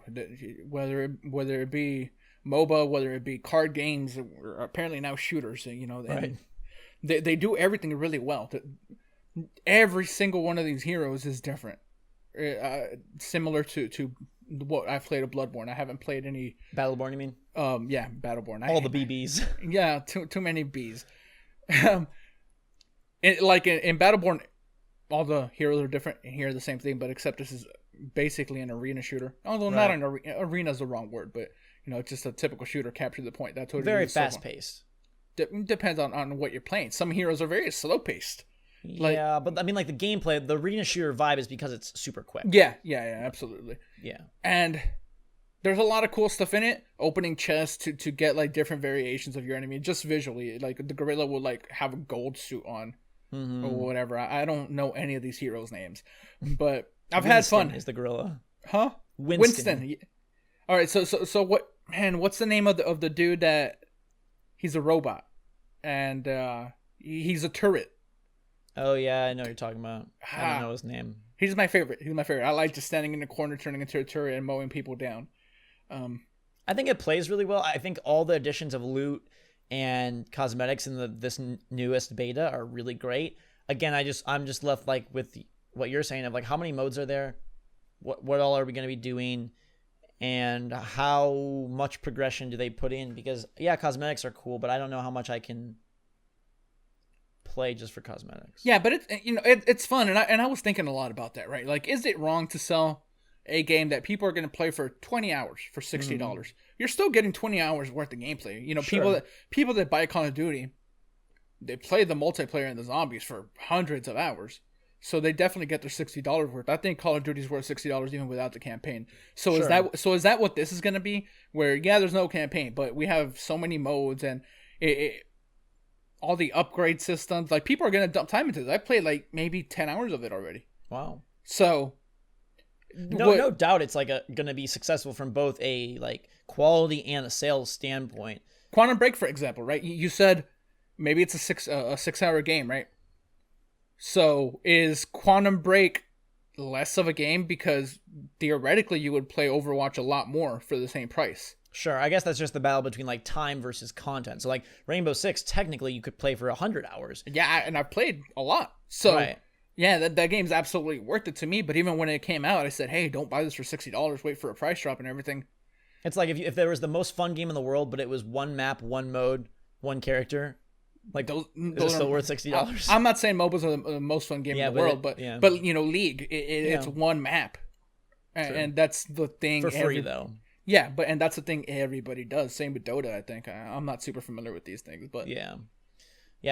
Whether it be MOBA, whether it be card games, or apparently now shooters. Right. They do everything really well. Every single one of these heroes is different. Similar to what I've played of Bloodborne. I haven't played any Battleborn, you mean? Yeah, Battleborn. All the BBs. Yeah, too many Bs. In Battleborn, all the heroes are different, and here the same thing, but except this is basically an arena shooter. Although not an arena is the wrong word, but it's just a typical shooter, capture the point. That's what very fast paced. Depends on what you're playing. Some heroes are very slow paced. But I mean, like the gameplay, the arena shooter vibe is because it's super quick. Yeah, absolutely. Yeah, and there's a lot of cool stuff in it. Opening chests to get like different variations of your enemy, just visually. Like the gorilla will like have a gold suit on. Mm-hmm. Or whatever. I don't know any of these heroes' names, but I've had fun. Is the gorilla? Huh? Winston. All right. So what? Man, what's the name of the dude that? He's a robot, and he's a turret. Oh yeah, I know what you're talking about. I don't know his name. He's my favorite. I like just standing in the corner, turning into a turret and mowing people down. I think it plays really well. I think all the additions of loot and cosmetics in this newest beta are really great. Again, I'm just left like with what you're saying of like how many modes are there, what all are we going to be doing, and how much progression do they put in? Because yeah, cosmetics are cool, but I don't know how much I can play just for cosmetics. Yeah, but it's fun, and I was thinking a lot about that, right? Like, is it wrong to sell a game that people are going to play for 20 hours for $60? You're still getting 20 hours worth of gameplay. Sure. People that buy Call of Duty, they play the multiplayer and the zombies for hundreds of hours. So they definitely get their $60 worth. I think Call of Duty is worth $60 even without the campaign. So Sure. is that what this is going to be? Where yeah, there's no campaign, but we have so many modes and all the upgrade systems. Like, people are going to dump time into this. I played like maybe 10 hours of it already. Wow. So no doubt it's like going to be successful from both a like quality and a sales standpoint. Quantum Break, for example, right? You said maybe it's a 6-hour game, right? So is Quantum Break less of a game because theoretically you would play Overwatch a lot more for the same price? Sure, I guess that's just the battle between like time versus content. So like Rainbow Six, technically you could play for 100 hours. Yeah, and I've played a lot. So right. Yeah, that game's absolutely worth it to me. But even when it came out, I said, hey, don't buy this for $60. Wait for a price drop and everything. It's like if there was the most fun game in the world, but it was one map, one mode, one character. Like, is it still worth $60? I'm not saying MOBAs are the most fun game in the world, but League, it's one map, and that's the thing for free though. Yeah, and that's the thing everybody does. Same with Dota. I think I'm not super familiar with these things, but yeah.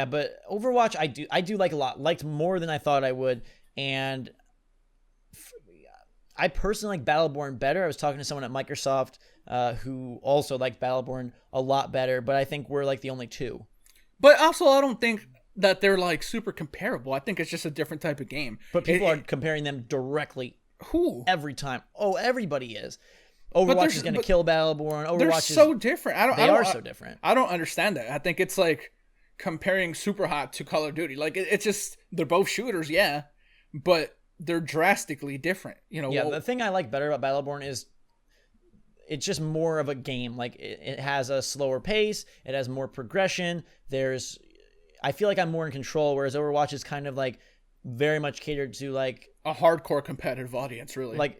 But Overwatch, I do like a lot, liked more than I thought I would, and I personally like Battleborn better. I was talking to someone at Microsoft who also liked Battleborn a lot better, but I think we're like the only two. But also, I don't think that they're like super comparable. I think it's just a different type of game. But people are comparing them directly. Who? Every time. Oh, everybody is. Overwatch is going to kill Battleborn. Overwatch they're so different. They are so different. I don't understand that. I think it's like comparing Superhot to Call of Duty. Like, it's just, they're both shooters, yeah, but they're drastically different. The thing I like better about Battleborn is it's just more of a game. Like, it has a slower pace. It has more progression. I feel like I'm more in control, whereas Overwatch is kind of like very much catered to like a hardcore competitive audience, really. Like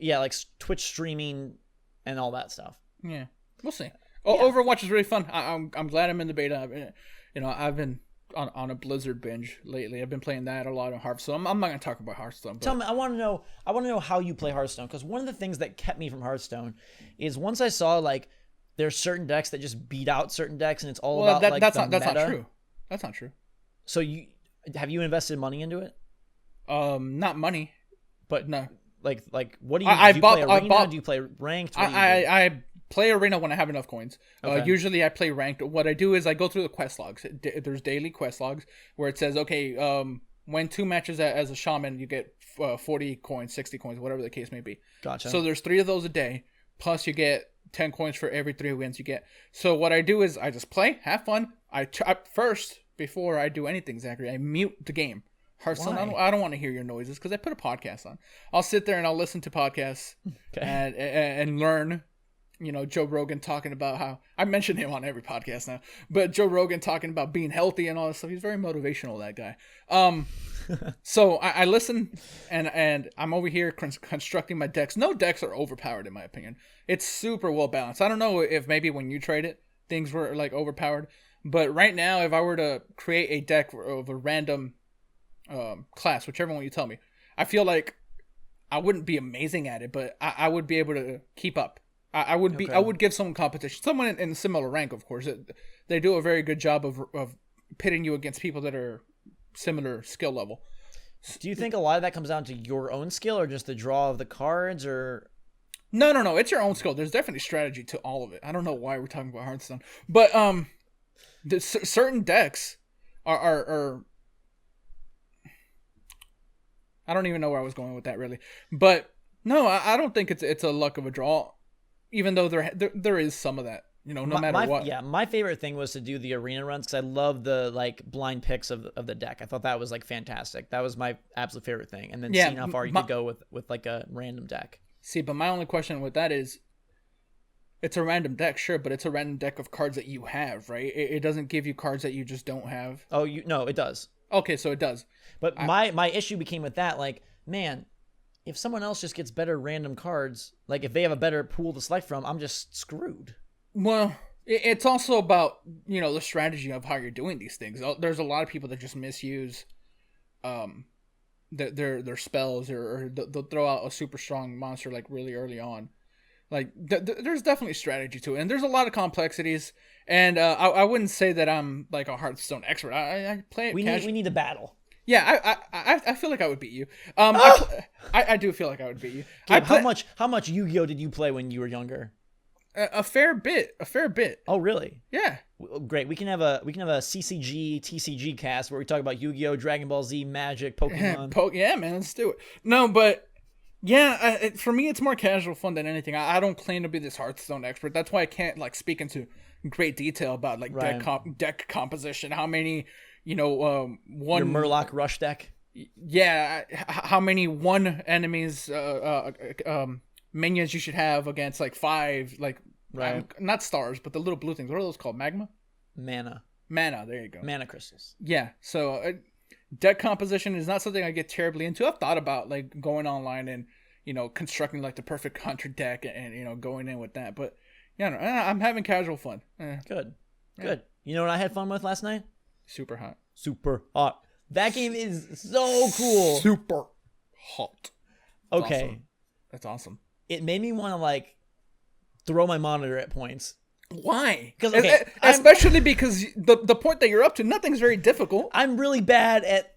Twitch streaming and all that stuff. Yeah, we'll see. Overwatch is really fun. I'm glad I'm in the beta. I've been on a Blizzard binge lately. I've been playing that a lot on Hearthstone. I'm not going to talk about Hearthstone. But... Tell me, I want to know how you play Hearthstone, because one of the things that kept me from Hearthstone is once I saw like there's certain decks that just beat out certain decks, and it's all about like that's not true. That's not true. So have you invested money into it? Not money, but no. Like what do you? Do you play arena? Do you play ranked? I play arena when I have enough coins. Okay. Usually I play ranked. What I do is I go through the quest logs. There's daily quest logs where it says, okay, win 2 matches as a shaman, you get 40 coins, 60 coins, whatever the case may be. Gotcha. So there's 3 of those a day, plus you get 10 coins for every 3 wins you get. So what I do is I just play, have fun. First, before I do anything, Zachary, I mute the game. Hearthstone, I don't want to hear your noises because I put a podcast on. I'll sit there and I'll listen to podcasts and learn. Joe Rogan talking about how, I mention him on every podcast now, but Joe Rogan talking about being healthy and all this stuff. He's very motivational, that guy. So I listen and I'm over here constructing my decks. No decks are overpowered in my opinion. It's super well balanced. I don't know if maybe when you trade it, things were like overpowered, but right now, if I were to create a deck of a random class, whichever one you tell me, I feel like I wouldn't be amazing at it, but I would be able to keep up. I would be. Okay. I would give someone competition, someone in a similar rank, of course. They do a very good job of pitting you against people that are similar skill level. Do you think a lot of that comes down to your own skill, or just the draw of the cards, or? No. It's your own skill. There's definitely strategy to all of it. I don't know why we're talking about Hearthstone, but certain decks are I don't even know where I was going with that really, but no, I don't think it's a luck of a draw, even though there is some of that. no matter what. Yeah, my favorite thing was to do the arena runs because I love the like blind picks of the deck. I thought that was like fantastic. That was my absolute favorite thing. And then seeing how far you could go with like a random deck. See, but my only question with that is, it's a random deck, sure, but it's a random deck of cards that you have, right? It doesn't give you cards that you just don't have. Oh, no, it does. Okay, so it does. But my issue became with that, like, man, if someone else just gets better random cards, like if they have a better pool to select from, I'm just screwed. Well, it's also about, the strategy of how you're doing these things. There's a lot of people that just misuse their spells, or they'll throw out a super strong monster like really early on. Like there's definitely strategy to it, and there's a lot of complexities. And I wouldn't say that I'm like a Hearthstone expert. I play it. We need a battle. Yeah, I feel like I would beat you. I do feel like I would beat you. Gabe, how much Yu-Gi-Oh did you play when you were younger? A fair bit. Oh, really? Yeah. Great. We can have a CCG TCG cast where we talk about Yu-Gi-Oh, Dragon Ball Z, Magic, Pokemon. Yeah, man, let's do it. No, but yeah, for me, it's more casual fun than anything. I don't claim to be this Hearthstone expert. That's why I can't like speak into great detail about like deck composition. How many, one your Murloc Rush deck. Yeah, how many one enemies minions you should have against like 5 like not stars, but the little blue things. What are those called? Mana. There you go. Mana crystals. Yeah. So deck composition is not something I get terribly into. I've thought about like going online and constructing like the perfect hunter deck and going in with that. But yeah, I'm having casual fun. Good. You know what I had fun with last night? Super hot. That game is so cool. Super hot. Okay. Awesome. That's awesome. It made me want to like throw my monitor at points. Why? Especially because the point that you're up to, nothing's very difficult. I'm really bad at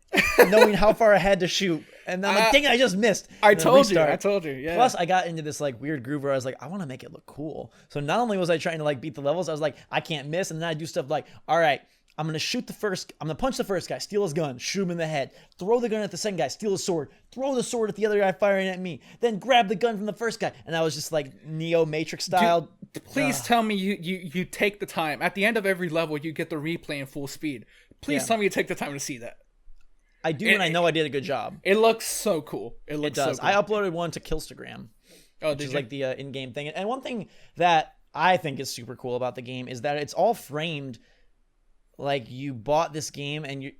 knowing how far I had to shoot, and I'm like, dang it, I just missed. I told you. Yeah. Plus, I got into this like weird groove where I was like, I want to make it look cool. So not only was I trying to like beat the levels, I was like, I can't miss, and then I do stuff like, all right, I'm gonna punch the first guy, steal his gun, shoot him in the head, throw the gun at the second guy, steal his sword, throw the sword at the other guy firing at me, then grab the gun from the first guy. And I was just like Neo Matrix style. Please tell me you take the time. At the end of every level, you get the replay in full speed. Please tell me you take the time to see that. I do, and I know I did a good job. It looks so cool. It does. So cool. I uploaded one to Killstagram, which is like the in-game thing. And one thing that I think is super cool about the game is that it's all framed like you bought this game and you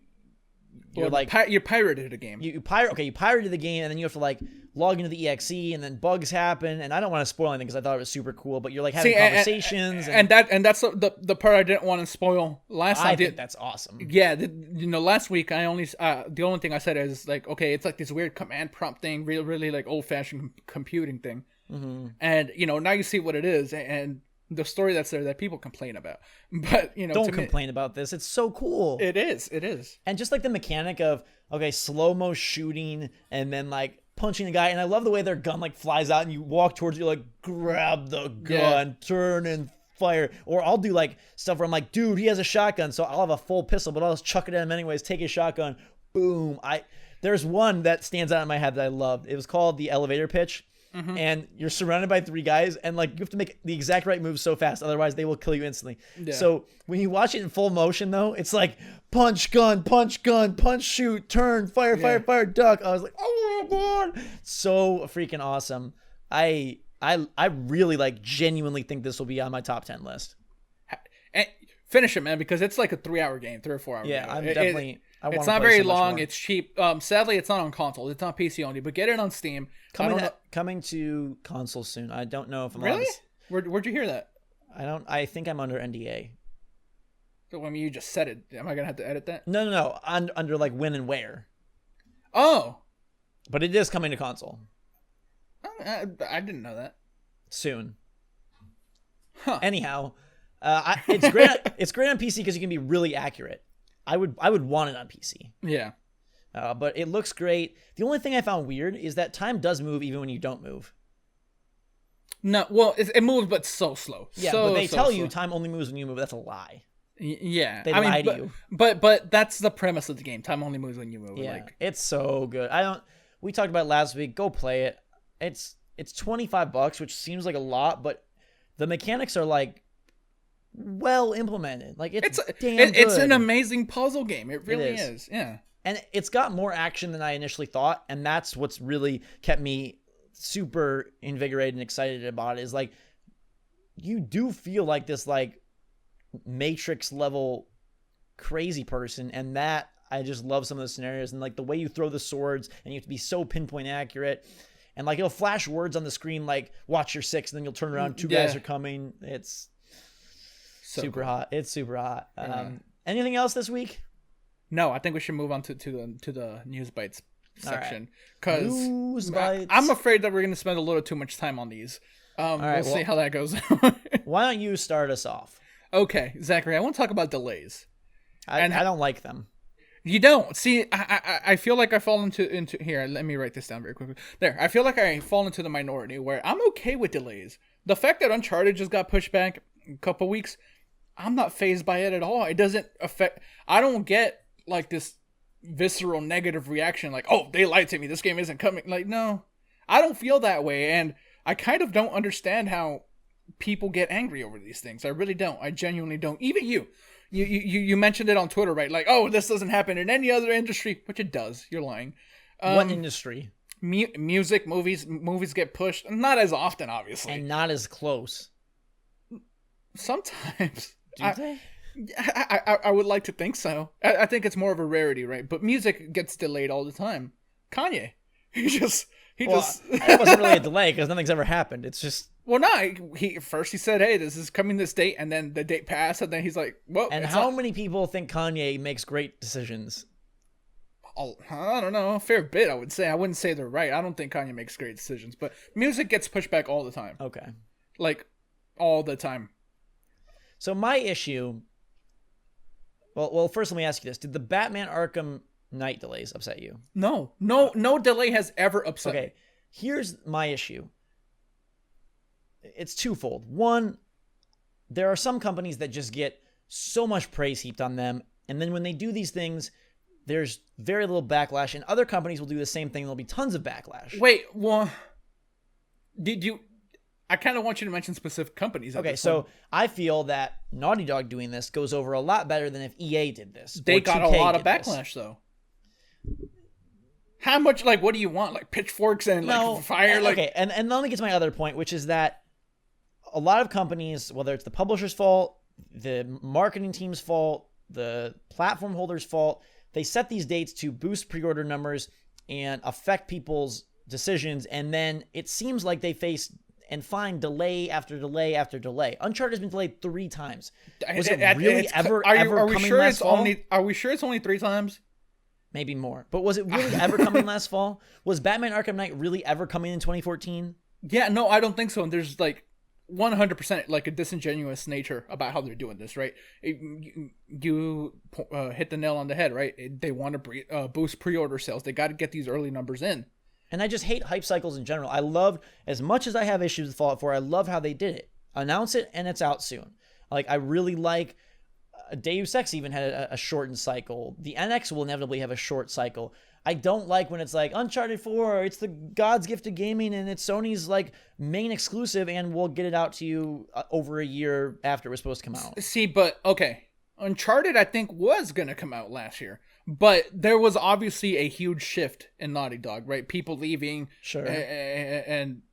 pirated a game. You pirated the game, and then you have to like log into the EXE, and then bugs happen. And I don't want to spoil anything because I thought it was super cool. But you're like having conversations, and that's the part I didn't want to spoil. I think that's awesome. Yeah, last week I only the only thing I said is like, okay, it's like this weird command prompt thing, really like old fashioned computing thing, and now you see what it is and the story that's there that people complain about. But don't complain about this. It's so cool. It is. And just like the mechanic of slow-mo shooting and then like punching the guy, and I love the way their gun like flies out and you walk towards you, like grab the gun, turn and fire. Or I'll do like stuff where I'm like, dude, he has a shotgun, so I'll have a full pistol, but I'll just chuck it at him anyways, take his shotgun, boom. There's one that stands out in my head that I loved. It was called the elevator pitch. And you're surrounded by 3 guys, and like you have to make the exact right move so fast, otherwise they will kill you instantly. So when you watch it in full motion though, it's like punch gun, punch shoot, turn, fire, duck. I was like, oh my god, so freaking awesome. I really like genuinely think this will be on my top 10 list. And finish it, man, because it's like a 3-hour game, 3 or 4 hour game. I'm definitely. It's not very long. It's cheap. Sadly, it's not on console. It's on PC only. But get it on Steam. Coming to console soon. I don't know if I'm really. Where'd you hear that? I think I'm under NDA. So I mean, you just said it. Am I gonna have to edit that? No. Under like when and where. Oh. But it is coming to console. I didn't know that. Soon. Huh. Anyhow, it's great. It's great on PC because you can be really accurate. I would want it on PC. Yeah. But it looks great. The only thing I found weird is that time does move even when you don't move. No, well, it moves, but so slow. Yeah, but they tell you time only moves when you move. That's a lie. Yeah, they lie to you. But that's the premise of the game. Time only moves when you move. Yeah, it's so good. We talked about it last week. Go play it. It's $25, which seems like a lot, but the mechanics are like well implemented. Like it's it's good. an amazing puzzle game. It really is. Yeah. And it's got more action than I initially thought, and that's what's really kept me super invigorated and excited about it. Is like you do feel like this like Matrix level crazy person, and that I just love some of the scenarios and like the way you throw the swords and you have to be so pinpoint accurate. And like it'll flash words on the screen like "Watch your six," and then you'll turn around, two guys are coming. It's so super hot. It's super hot. Anything else this week? No, I think we should move on to the news bites section because right. I'm afraid that we're going to spend a little too much time on these. We'll see how that goes. Why don't you start us off? Okay, Zachary, I want to talk about delays. I don't like them. You don't see. I feel like I fall into here. Let me write this down very quickly. There, I feel like I fall into the minority where I'm okay with delays. The fact that Uncharted just got pushed back a couple weeks, I'm not fazed by it at all. It doesn't affect. I don't get like this visceral negative reaction, like, oh, they lied to me. This game isn't coming. Like, no, I don't feel that way, and I kind of don't understand how people get angry over these things. I really don't. I genuinely don't. Even you. You mentioned it on Twitter, right? Like, oh, this doesn't happen in any other industry, which it does. You're lying. What industry? Music, movies get pushed. Not as often, obviously. And not as close. Sometimes. Do they? I would like to think so. I think it's more of a rarity, right? But music gets delayed all the time. Kanye. He just... It wasn't really a delay because nothing's ever happened. It's just... Well, no, he said, hey, this is coming this date, and then the date passed, and then he's like, well... And how many people think Kanye makes great decisions? I don't know, a fair bit, I would say. I wouldn't say they're right. I don't think Kanye makes great decisions, but music gets pushed back all the time. Okay. Like, all the time. So my issue... Well, first let me ask you this. Did the Batman Arkham Knight delays upset you? No delay has ever upset me. Here's my issue. It's twofold. One, there are some companies that just get so much praise heaped on them, and then when they do these things, there's very little backlash, and other companies will do the same thing, and there'll be tons of backlash. Wait, well, I kind of want you to mention specific companies. Okay, so I feel that Naughty Dog doing this goes over a lot better than if EA did this. They got a lot of backlash, though. How much, like, what do you want? Like, pitchforks and, like, fire? Like... Okay, and let me get to my other point, which is that a lot of companies, whether it's the publisher's fault, the marketing team's fault, the platform holder's fault, they set these dates to boost pre-order numbers and affect people's decisions, and then it seems like they face and find delay after delay after delay. Uncharted has been delayed 3 times. Was it really ever coming last fall? Are we sure it's only 3 times? Maybe more. But was it really ever coming last fall? Was Batman Arkham Knight really ever coming in 2014? Yeah, no, I don't think so. And there's like 100% like a disingenuous nature about how they're doing this, right? You hit the nail on the head, right? They want to boost pre-order sales. They got to get these early numbers in. And I just hate hype cycles in general. I loved, as much as I have issues with Fallout 4, I love how they did it. Announce it and it's out soon. Like, I really like Deus Ex even had a shortened cycle. The NX will inevitably have a short cycle. I don't like when it's like Uncharted 4, it's the God's gift to gaming and it's Sony's like main exclusive and we'll get it out to you over a year after it was supposed to come out. See, but okay. Uncharted, I think, was going to come out last year. But there was obviously a huge shift in Naughty Dog, right? People leaving. Sure. And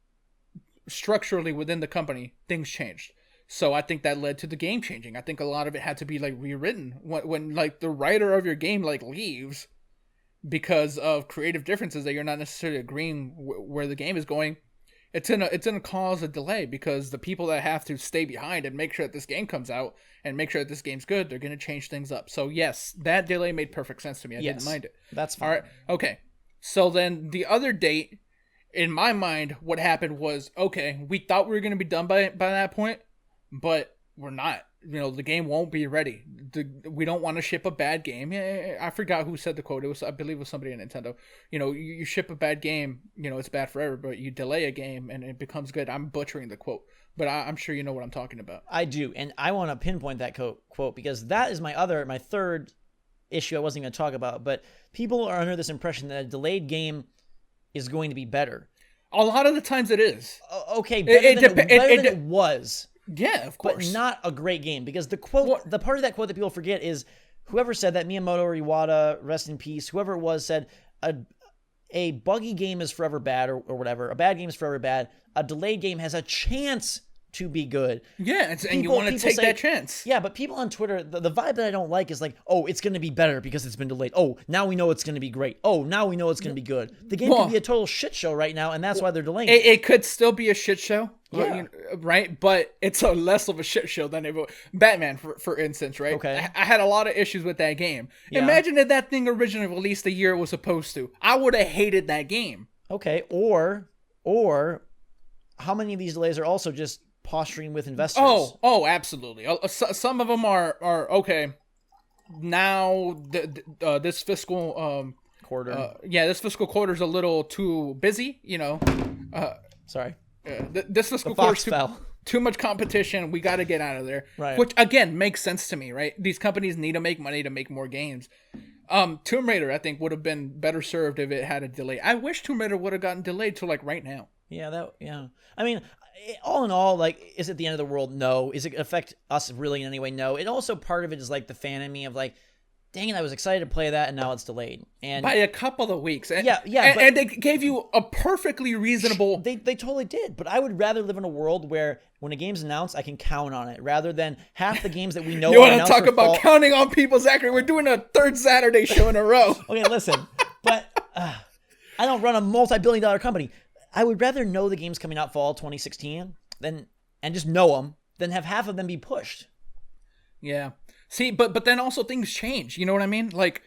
structurally within the company, things changed. So I think that led to the game changing. I think a lot of it had to be like rewritten. When like the writer of your game like leaves because of creative differences that you're not necessarily agreeing where the game is going, it's gonna cause a delay because the people that have to stay behind and make sure that this game comes out and make sure that this game's good, they're gonna change things up. So yes, that delay made perfect sense to me. I didn't mind it. That's fine. All right. Okay. So then the other date, in my mind, what happened was, okay, we thought we were gonna be done by that point, but we're not. You know, the game won't be ready. We don't want to ship a bad game. I forgot who said the quote. I believe it was somebody at Nintendo. You know, you ship a bad game, you know, it's bad forever, but you delay a game and it becomes good. I'm butchering the quote, but I'm sure you know what I'm talking about. I do, and I want to pinpoint that quote because that is my third issue I wasn't going to talk about, but people are under this impression that a delayed game is going to be better. A lot of the times it is. Okay, better than it was. Yeah, of course. But not a great game, because the quote, the part of that quote that people forget is whoever said that, Miyamoto or Iwata, rest in peace, whoever it was, said a buggy game is forever bad, or whatever. A bad game is forever bad. A delayed game has a chance to be good. Yeah, and you want to take that chance. Yeah, but people on Twitter, the vibe that I don't like is like, oh, it's going to be better because it's been delayed. Oh, now we know it's going to be great. Oh, now we know it's going to be good. The game could be a total shit show right now, and that's why they're delaying it. It could still be a shit show, yeah. Right? But it's a less of a shit show than Batman, for instance, right? Okay. I had a lot of issues with that game. Yeah. Imagine if that thing originally released the year it was supposed to. I would have hated that game. Okay, or how many of these delays are also just posturing with investors? Oh, absolutely. Some of them are okay. Now this fiscal quarter. This fiscal quarter is a little too busy. Sorry. This fiscal quarter too much competition. We got to get out of there. Right. Which again makes sense to me. Right. These companies need to make money to make more games. Tomb Raider, I think, would have been better served if it had a delay. I wish Tomb Raider would have gotten delayed to like right now. Yeah, I mean, all in all, like, is it the end of the world? No. Is it affect us really in any way? No. It also, part of it is like the fan in me of like, dang it, I was excited to play that, and now it's delayed. And by a couple of weeks. And they gave you a perfectly reasonable... They totally did, but I would rather live in a world where when a game's announced, I can count on it, rather than half the games that we know You want to talk about counting on people, Zachary? We're doing a third Saturday show in a row. Okay, listen, but I don't run a multi-billion-dollar company. I would rather know the game's coming out fall 2016 and just know them than have half of them be pushed. Yeah. See, but then also things change. You know what I mean? Like,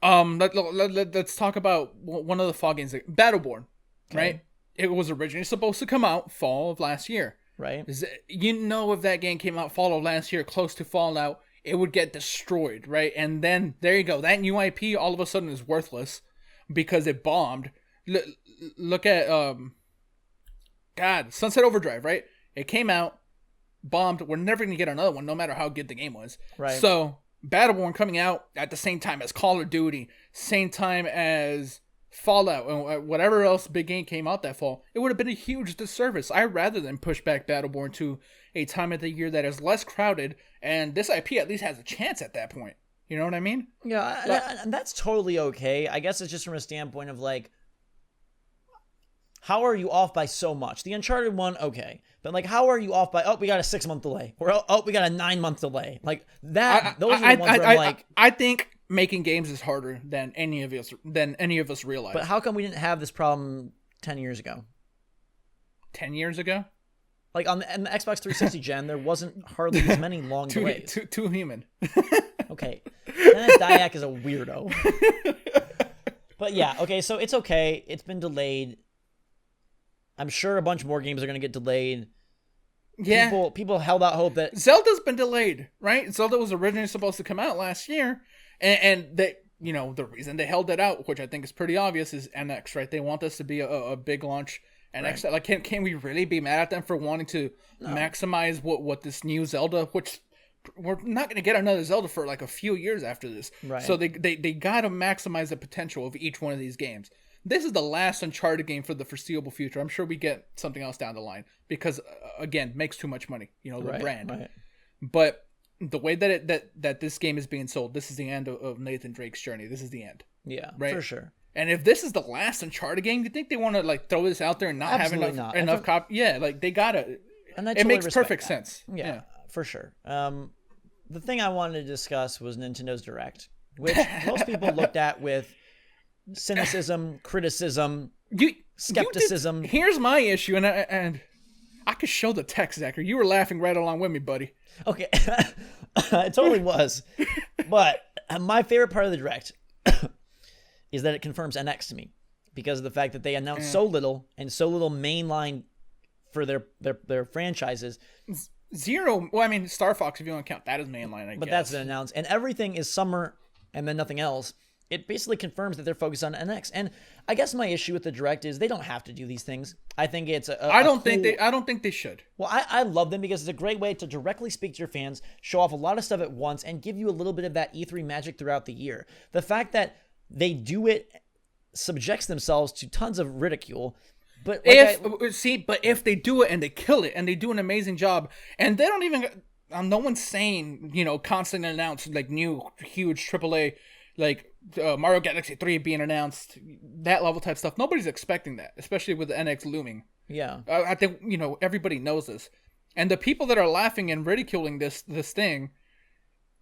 let's talk about one of the fall games, like Battleborn, right? It was originally supposed to come out fall of last year. Right. If that game came out fall of last year, close to Fallout, it would get destroyed, right? And then, there you go. That new IP all of a sudden is worthless because it bombed. Look at Sunset Overdrive, right? It came out, bombed. We're never gonna get another one, no matter how good the game was. Right. So Battleborn coming out at the same time as Call of Duty, same time as Fallout, and whatever else big game came out that fall, it would have been a huge disservice. I'd rather than push back Battleborn to a time of the year that is less crowded, and this IP at least has a chance at that point. You know what I mean? Yeah, and that's totally okay. I guess it's just from a standpoint of like, how are you off by so much? The Uncharted one, okay. But, like, how are you off by, we got a 6-month delay. Or, we got a 9-month delay. Like, those are the ones where I'm like... I think making games is harder than any of us realize. But how come we didn't have this problem 10 years ago? 10 years ago? Like, on the Xbox 360 gen, there wasn't hardly as many long delays. Too human. Okay. Dennis Dyack is a weirdo. But, yeah, okay, so it's okay. It's been delayed. I'm sure a bunch more games are going to get delayed. Yeah. People held out hope that... Zelda's been delayed, right? Zelda was originally supposed to come out last year. And they, the reason they held it out, which I think is pretty obvious, is NX, right? They want this to be a big launch. NX, right. Like, can we really be mad at them for wanting to maximize what this new Zelda, which we're not going to get another Zelda for like a few years after this. Right. So they got to maximize the potential of each one of these games. This is the last Uncharted game for the foreseeable future. I'm sure we get something else down the line because, again, makes too much money. The brand. Right. But the way that this game is being sold, this is the end of Nathan Drake's journey. This is the end. Yeah, right? For sure. And if this is the last Uncharted game, do you think they want to like throw this out there and not Absolutely have enough copy? Yeah, like they gotta. And I it totally makes perfect sense. Yeah, for sure. The thing I wanted to discuss was Nintendo's Direct, which most people looked at with cynicism, criticism, skepticism. Here's my issue, and I could show the text, Zachary. You were laughing right along with me, buddy. Okay, it totally was. But my favorite part of the Direct is that it confirms NX to me because of the fact that they announced so little and so little mainline for their franchises. Zero. Well, I mean, Star Fox, if you want to count that as mainline, I guess. But that's been announced, and everything is summer, and then nothing else. It basically confirms that they're focused on NX. And I guess my issue with the Direct is they don't have to do these things. I think it's I don't think they should. Well, I love them because it's a great way to directly speak to your fans, show off a lot of stuff at once, and give you a little bit of that E3 magic throughout the year. The fact that they do it subjects themselves to tons of ridicule, But but if they do it and they kill it and they do an amazing job, and they don't even, no one's saying, constantly announce like new huge AAA, like Mario Galaxy 3 being announced, that level type stuff. Nobody's expecting that, especially with the NX looming. Yeah. I think, everybody knows this. And the people that are laughing and ridiculing this thing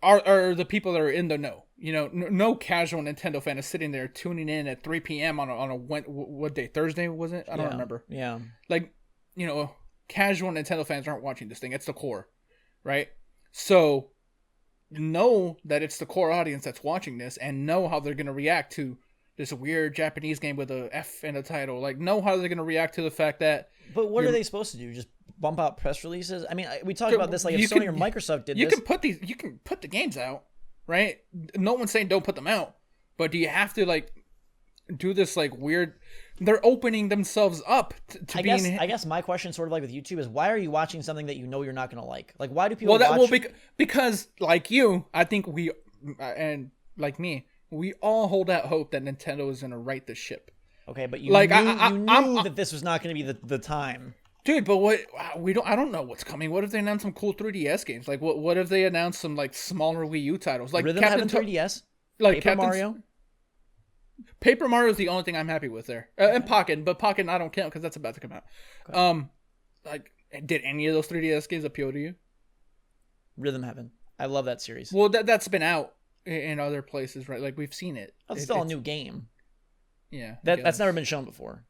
are the people that are in the know. No casual Nintendo fan is sitting there tuning in at 3 p.m. on a what day? Thursday, was it? I don't remember. Yeah. Like, casual Nintendo fans aren't watching this thing. It's the core, right? So know that it's the core audience that's watching this, and know how they're going to react to this weird Japanese game with a F in the title. Like, know how they're going to react to the fact that... But what are they supposed to do? Just bump out press releases? I mean, we talked about this, like, if Sony or Microsoft did this... You can put the games out, right? No one's saying don't put them out. But do you have to, like, do this, like, weird... They're opening themselves up to being... I guess my question, sort of like with YouTube, is why are you watching something that you know you're not going to like? Like, why do people watch... Because, like you, I think we... And like me... We all hold out hope that Nintendo is going to right the ship. Okay, but you knew that this was not going to be the time. Dude, but I don't know what's coming. What if they announce some cool 3DS games? Like, what if they announce some, like, smaller Wii U titles? Like Rhythm Heaven 3DS? Like Paper Mario? Paper Mario is the only thing I'm happy with there. And Pocket, but Pocket I don't count because that's about to come out. Okay. Like, did any of those 3DS games appeal to you? Rhythm Heaven. I love that series. Well, that's been out in other places, right? Like, we've seen it. It's still a new game. Yeah. That's never been shown before.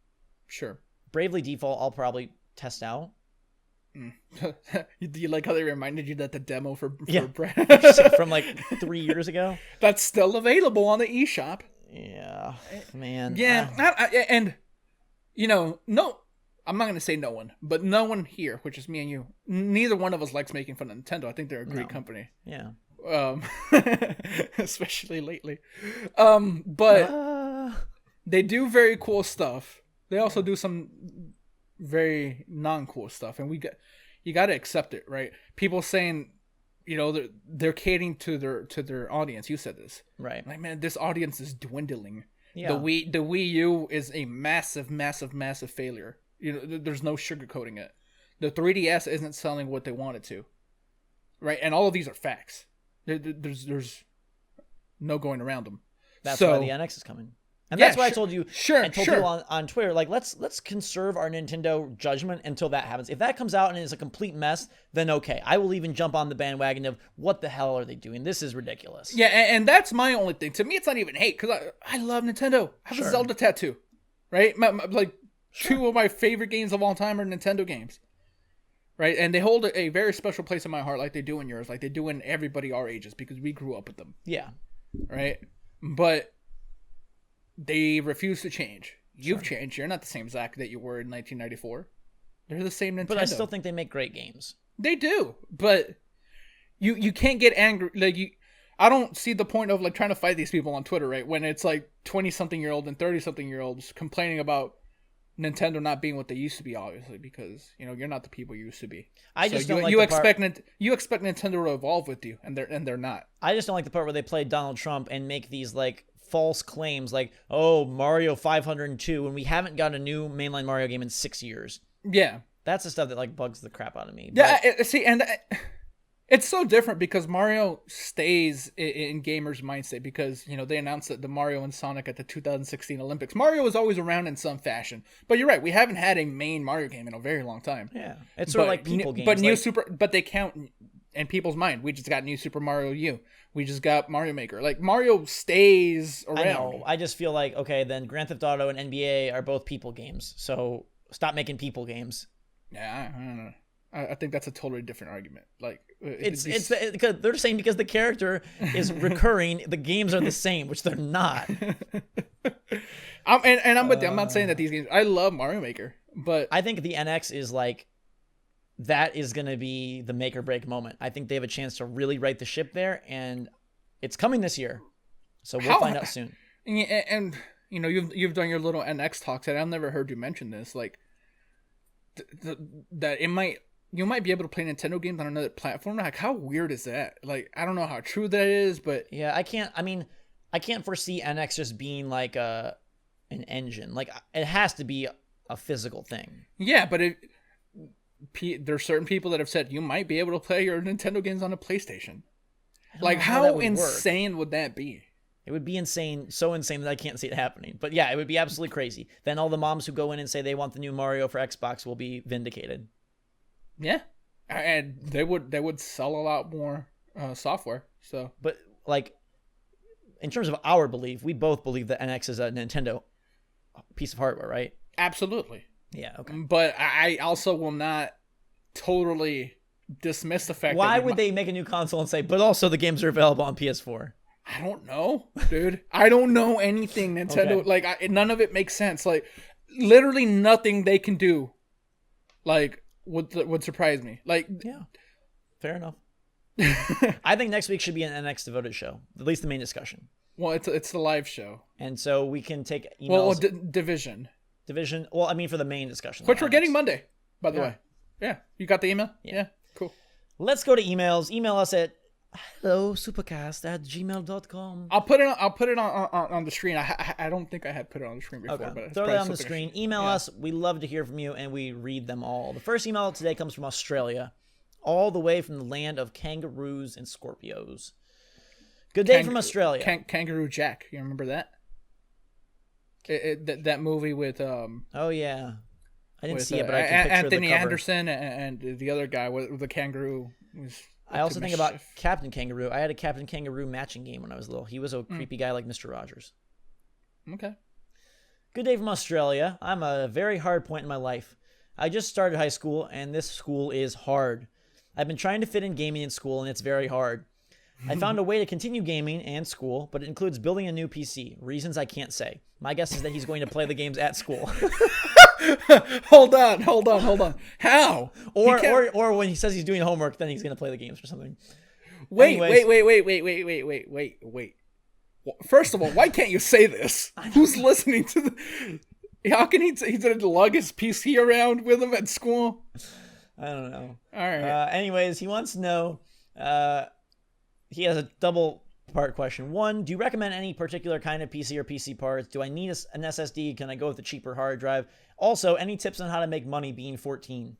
Sure. Bravely Default, I'll probably test out. Do you like how they reminded you that the demo for from like 3 years ago? That's still available on the eShop. Yeah, man. Yeah, and no, I'm not gonna say no one, but no one here, which is me and you, neither one of us likes making fun of Nintendo. I think they're a great company. Yeah. Especially lately. But they do very cool stuff. They also do some very non-cool stuff, and you got to accept it, right? People saying, they're catering to their audience. You said this, right? Like, man, this audience is dwindling. Yeah. The Wii U is a massive, massive, massive failure. There's no sugarcoating it. The 3DS isn't selling what they want it to, right? And all of these are facts. There's no going around them. That's why the NX is coming. And that's why I told you, people on Twitter, like, let's conserve our Nintendo judgment until that happens. If that comes out and is a complete mess, then okay. I will even jump on the bandwagon of, what the hell are they doing? This is ridiculous. Yeah, and that's my only thing. To me, it's not even hate, because I love Nintendo. I have a Zelda tattoo, right? Two of my favorite games of all time are Nintendo games, right? And they hold a very special place in my heart, like they do in yours, like they do in everybody our ages, because we grew up with them. Yeah. Right? But... they refuse to change. You've changed. You're not the same Zach that you were in 1994. They're the same Nintendo. But I still think they make great games. They do. But you can't get angry. Like, I don't see the point of, like, trying to fight these people on Twitter, right? When it's like 20-something-year-old and 30-something-year-olds complaining about Nintendo not being what they used to be, obviously, because, you're not the people you used to be. I just don't like you expect Nintendo to evolve with you, and they're not. I just don't like the part where they play Donald Trump and make these, like, false claims like, oh, Mario 502, and we haven't got a new mainline Mario game in 6 years. Yeah. That's the stuff that, like, bugs the crap out of me. Yeah, see, and it's so different because Mario stays in gamers' mindset because, they announced that the Mario and Sonic at the 2016 Olympics. Mario was always around in some fashion. But you're right, we haven't had a main Mario game in a very long time. Yeah. It's sort of like people games. But they count in people's mind. We just got New Super Mario U. We just got Mario Maker. Like, Mario stays around. I know. I just feel like, okay, then Grand Theft Auto and NBA are both people games. So stop making people games. Yeah, I don't know. I think that's a totally different argument. Like, because they're saying because the character is recurring, the games are the same, which they're not. I'm with you. I'm not saying that these games... I love Mario Maker, but... I think the NX is like... that is going to be the make or break moment. I think they have a chance to really right the ship there, and it's coming this year. So we'll find out soon. And you've done your little NX talks, and I've never heard you mention this. Like, that you might be able to play Nintendo games on another platform. Like, how weird is that? Like, I don't know how true that is, but yeah, I can't foresee NX just being like an engine. Like, it has to be a physical thing. Yeah, but there's certain people that have said you might be able to play your Nintendo games on a PlayStation. Like, how insane would that be? It would be insane, so insane that I can't see it happening. But yeah, it would be absolutely crazy. Then all the moms who go in and say they want the new Mario for Xbox will be vindicated. Yeah, and they would sell a lot more software. So, but like, in terms of our belief, we both believe that NX is a Nintendo piece of hardware, right? Absolutely. Yeah. Okay. But I also will not totally dismiss the fact. Why would they make a new console and say, but also the games are available on PS4? I don't know, dude. I don't know anything Nintendo. Okay. Like, none of it makes sense. Like, literally nothing they can do, like, would surprise me. Like, yeah, fair enough. I think next week should be an NX devoted show, at least the main discussion. Well, it's the live show, and so we can take emails. Well, Division. Well, I mean, for the main discussion, which we're getting Monday, by the way. Yeah, you got the email. Yeah, cool. Let's go to emails. Email us at hellosupercast@gmail.com. I'll put it on the screen. I don't think I had put it on the screen before. Okay. But throw that on the screen. Email us. We love to hear from you, and we read them all. The first email today comes from Australia, all the way from the land of kangaroos and Scorpios. Good day from Australia. Kangaroo Jack. You remember that? That movie with Oh yeah, I didn't see it, but I can picture Anthony the cover. Anderson and the other guy with the kangaroo. I also think about Captain Kangaroo. I had a Captain Kangaroo matching game when I was little. He was a creepy guy like Mr. Rogers. Okay. Good day from Australia. I'm at a very hard point in my life. I just started high school, and this school is hard. I've been trying to fit in gaming in school, and it's very hard. I found a way to continue gaming and school, but it includes building a new PC. Reasons I can't say. My guess is that he's going to play the games at school. Hold on. How? Or when he says he's doing homework, then he's going to play the games or something. Wait. First of all, why can't you say this? Who's listening to the... How can he's going to lug his PC around with him at school? I don't know. All right. Anyways, he wants to know... he has a double part question. One, do you recommend any particular kind of PC or PC parts? Do I need an SSD? Can I go with a cheaper hard drive? Also, any tips on how to make money being 14?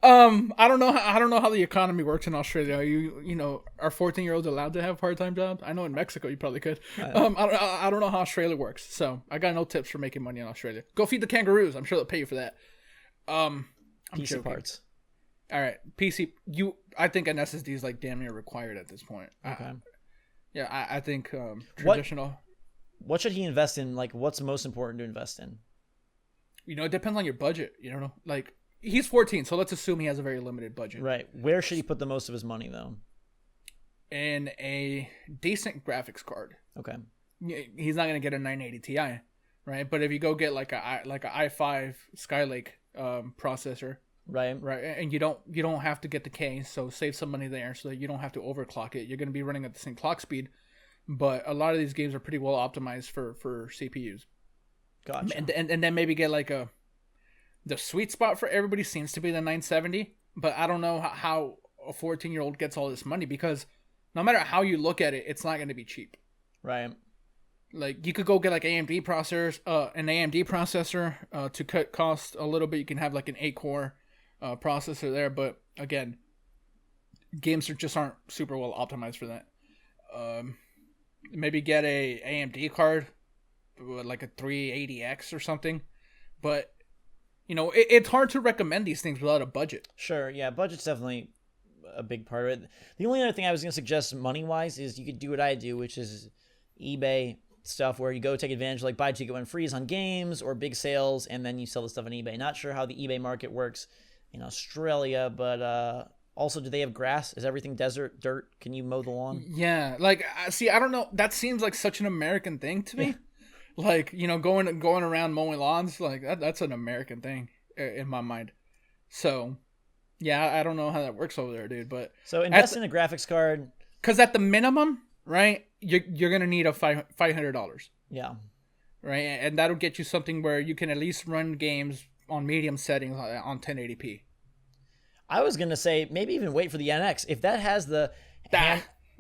I don't know how the economy works in Australia. Are 14-year-olds allowed to have part-time jobs? I know in Mexico you probably could. I don't know how Australia works. So I got no tips for making money in Australia. Go feed the kangaroos. I'm sure they'll pay you for that. I'm PC joking. parts. All right, PC. I think an SSD is like damn near required at this point. Okay. I think traditional. What should he invest in? Like, what's most important to invest in? It depends on your budget. Like he's 14, so let's assume he has a very limited budget. Right. Where should he put the most of his money though? In a decent graphics card. Okay. He's not gonna get a 980 Ti, right? But if you go get like a i5 Skylake processor. Right, and you don't have to get the K, so save some money there, so that you don't have to overclock it. You're going to be running at the same clock speed, but a lot of these games are pretty well optimized for CPUs. Gotcha. And then maybe get like the sweet spot for everybody seems to be the 970, but I don't know how a 14-year-old gets all this money, because no matter how you look at it, it's not going to be cheap. Right. Like you could go get like an AMD processor to cut costs a little bit. You can have like an 8-core processor there, but again, games just aren't super well optimized for that. Maybe get a AMD card, like a 380X or something, but it's hard to recommend these things without a budget. Sure, yeah, budget's definitely a big part of it. The only other thing I was going to suggest money wise is you could do what I do, which is eBay stuff, where you go take advantage of like buy two get one frees on games or big sales, and then you sell the stuff on eBay. Not sure how the eBay market works in Australia, but also, do they have grass? Is everything desert, dirt? Can you mow the lawn? Yeah, like, see, I don't know. That seems like such an American thing to me. Like, going around mowing lawns, like that's an American thing in my mind. So, yeah, I don't know how that works over there, dude. But so invest in a graphics card, because at the minimum, right, you're gonna need a $500. Yeah. Right, and that'll get you something where you can at least run games on medium settings on 1080p. I was going to say, maybe even wait for the NX. If that has the...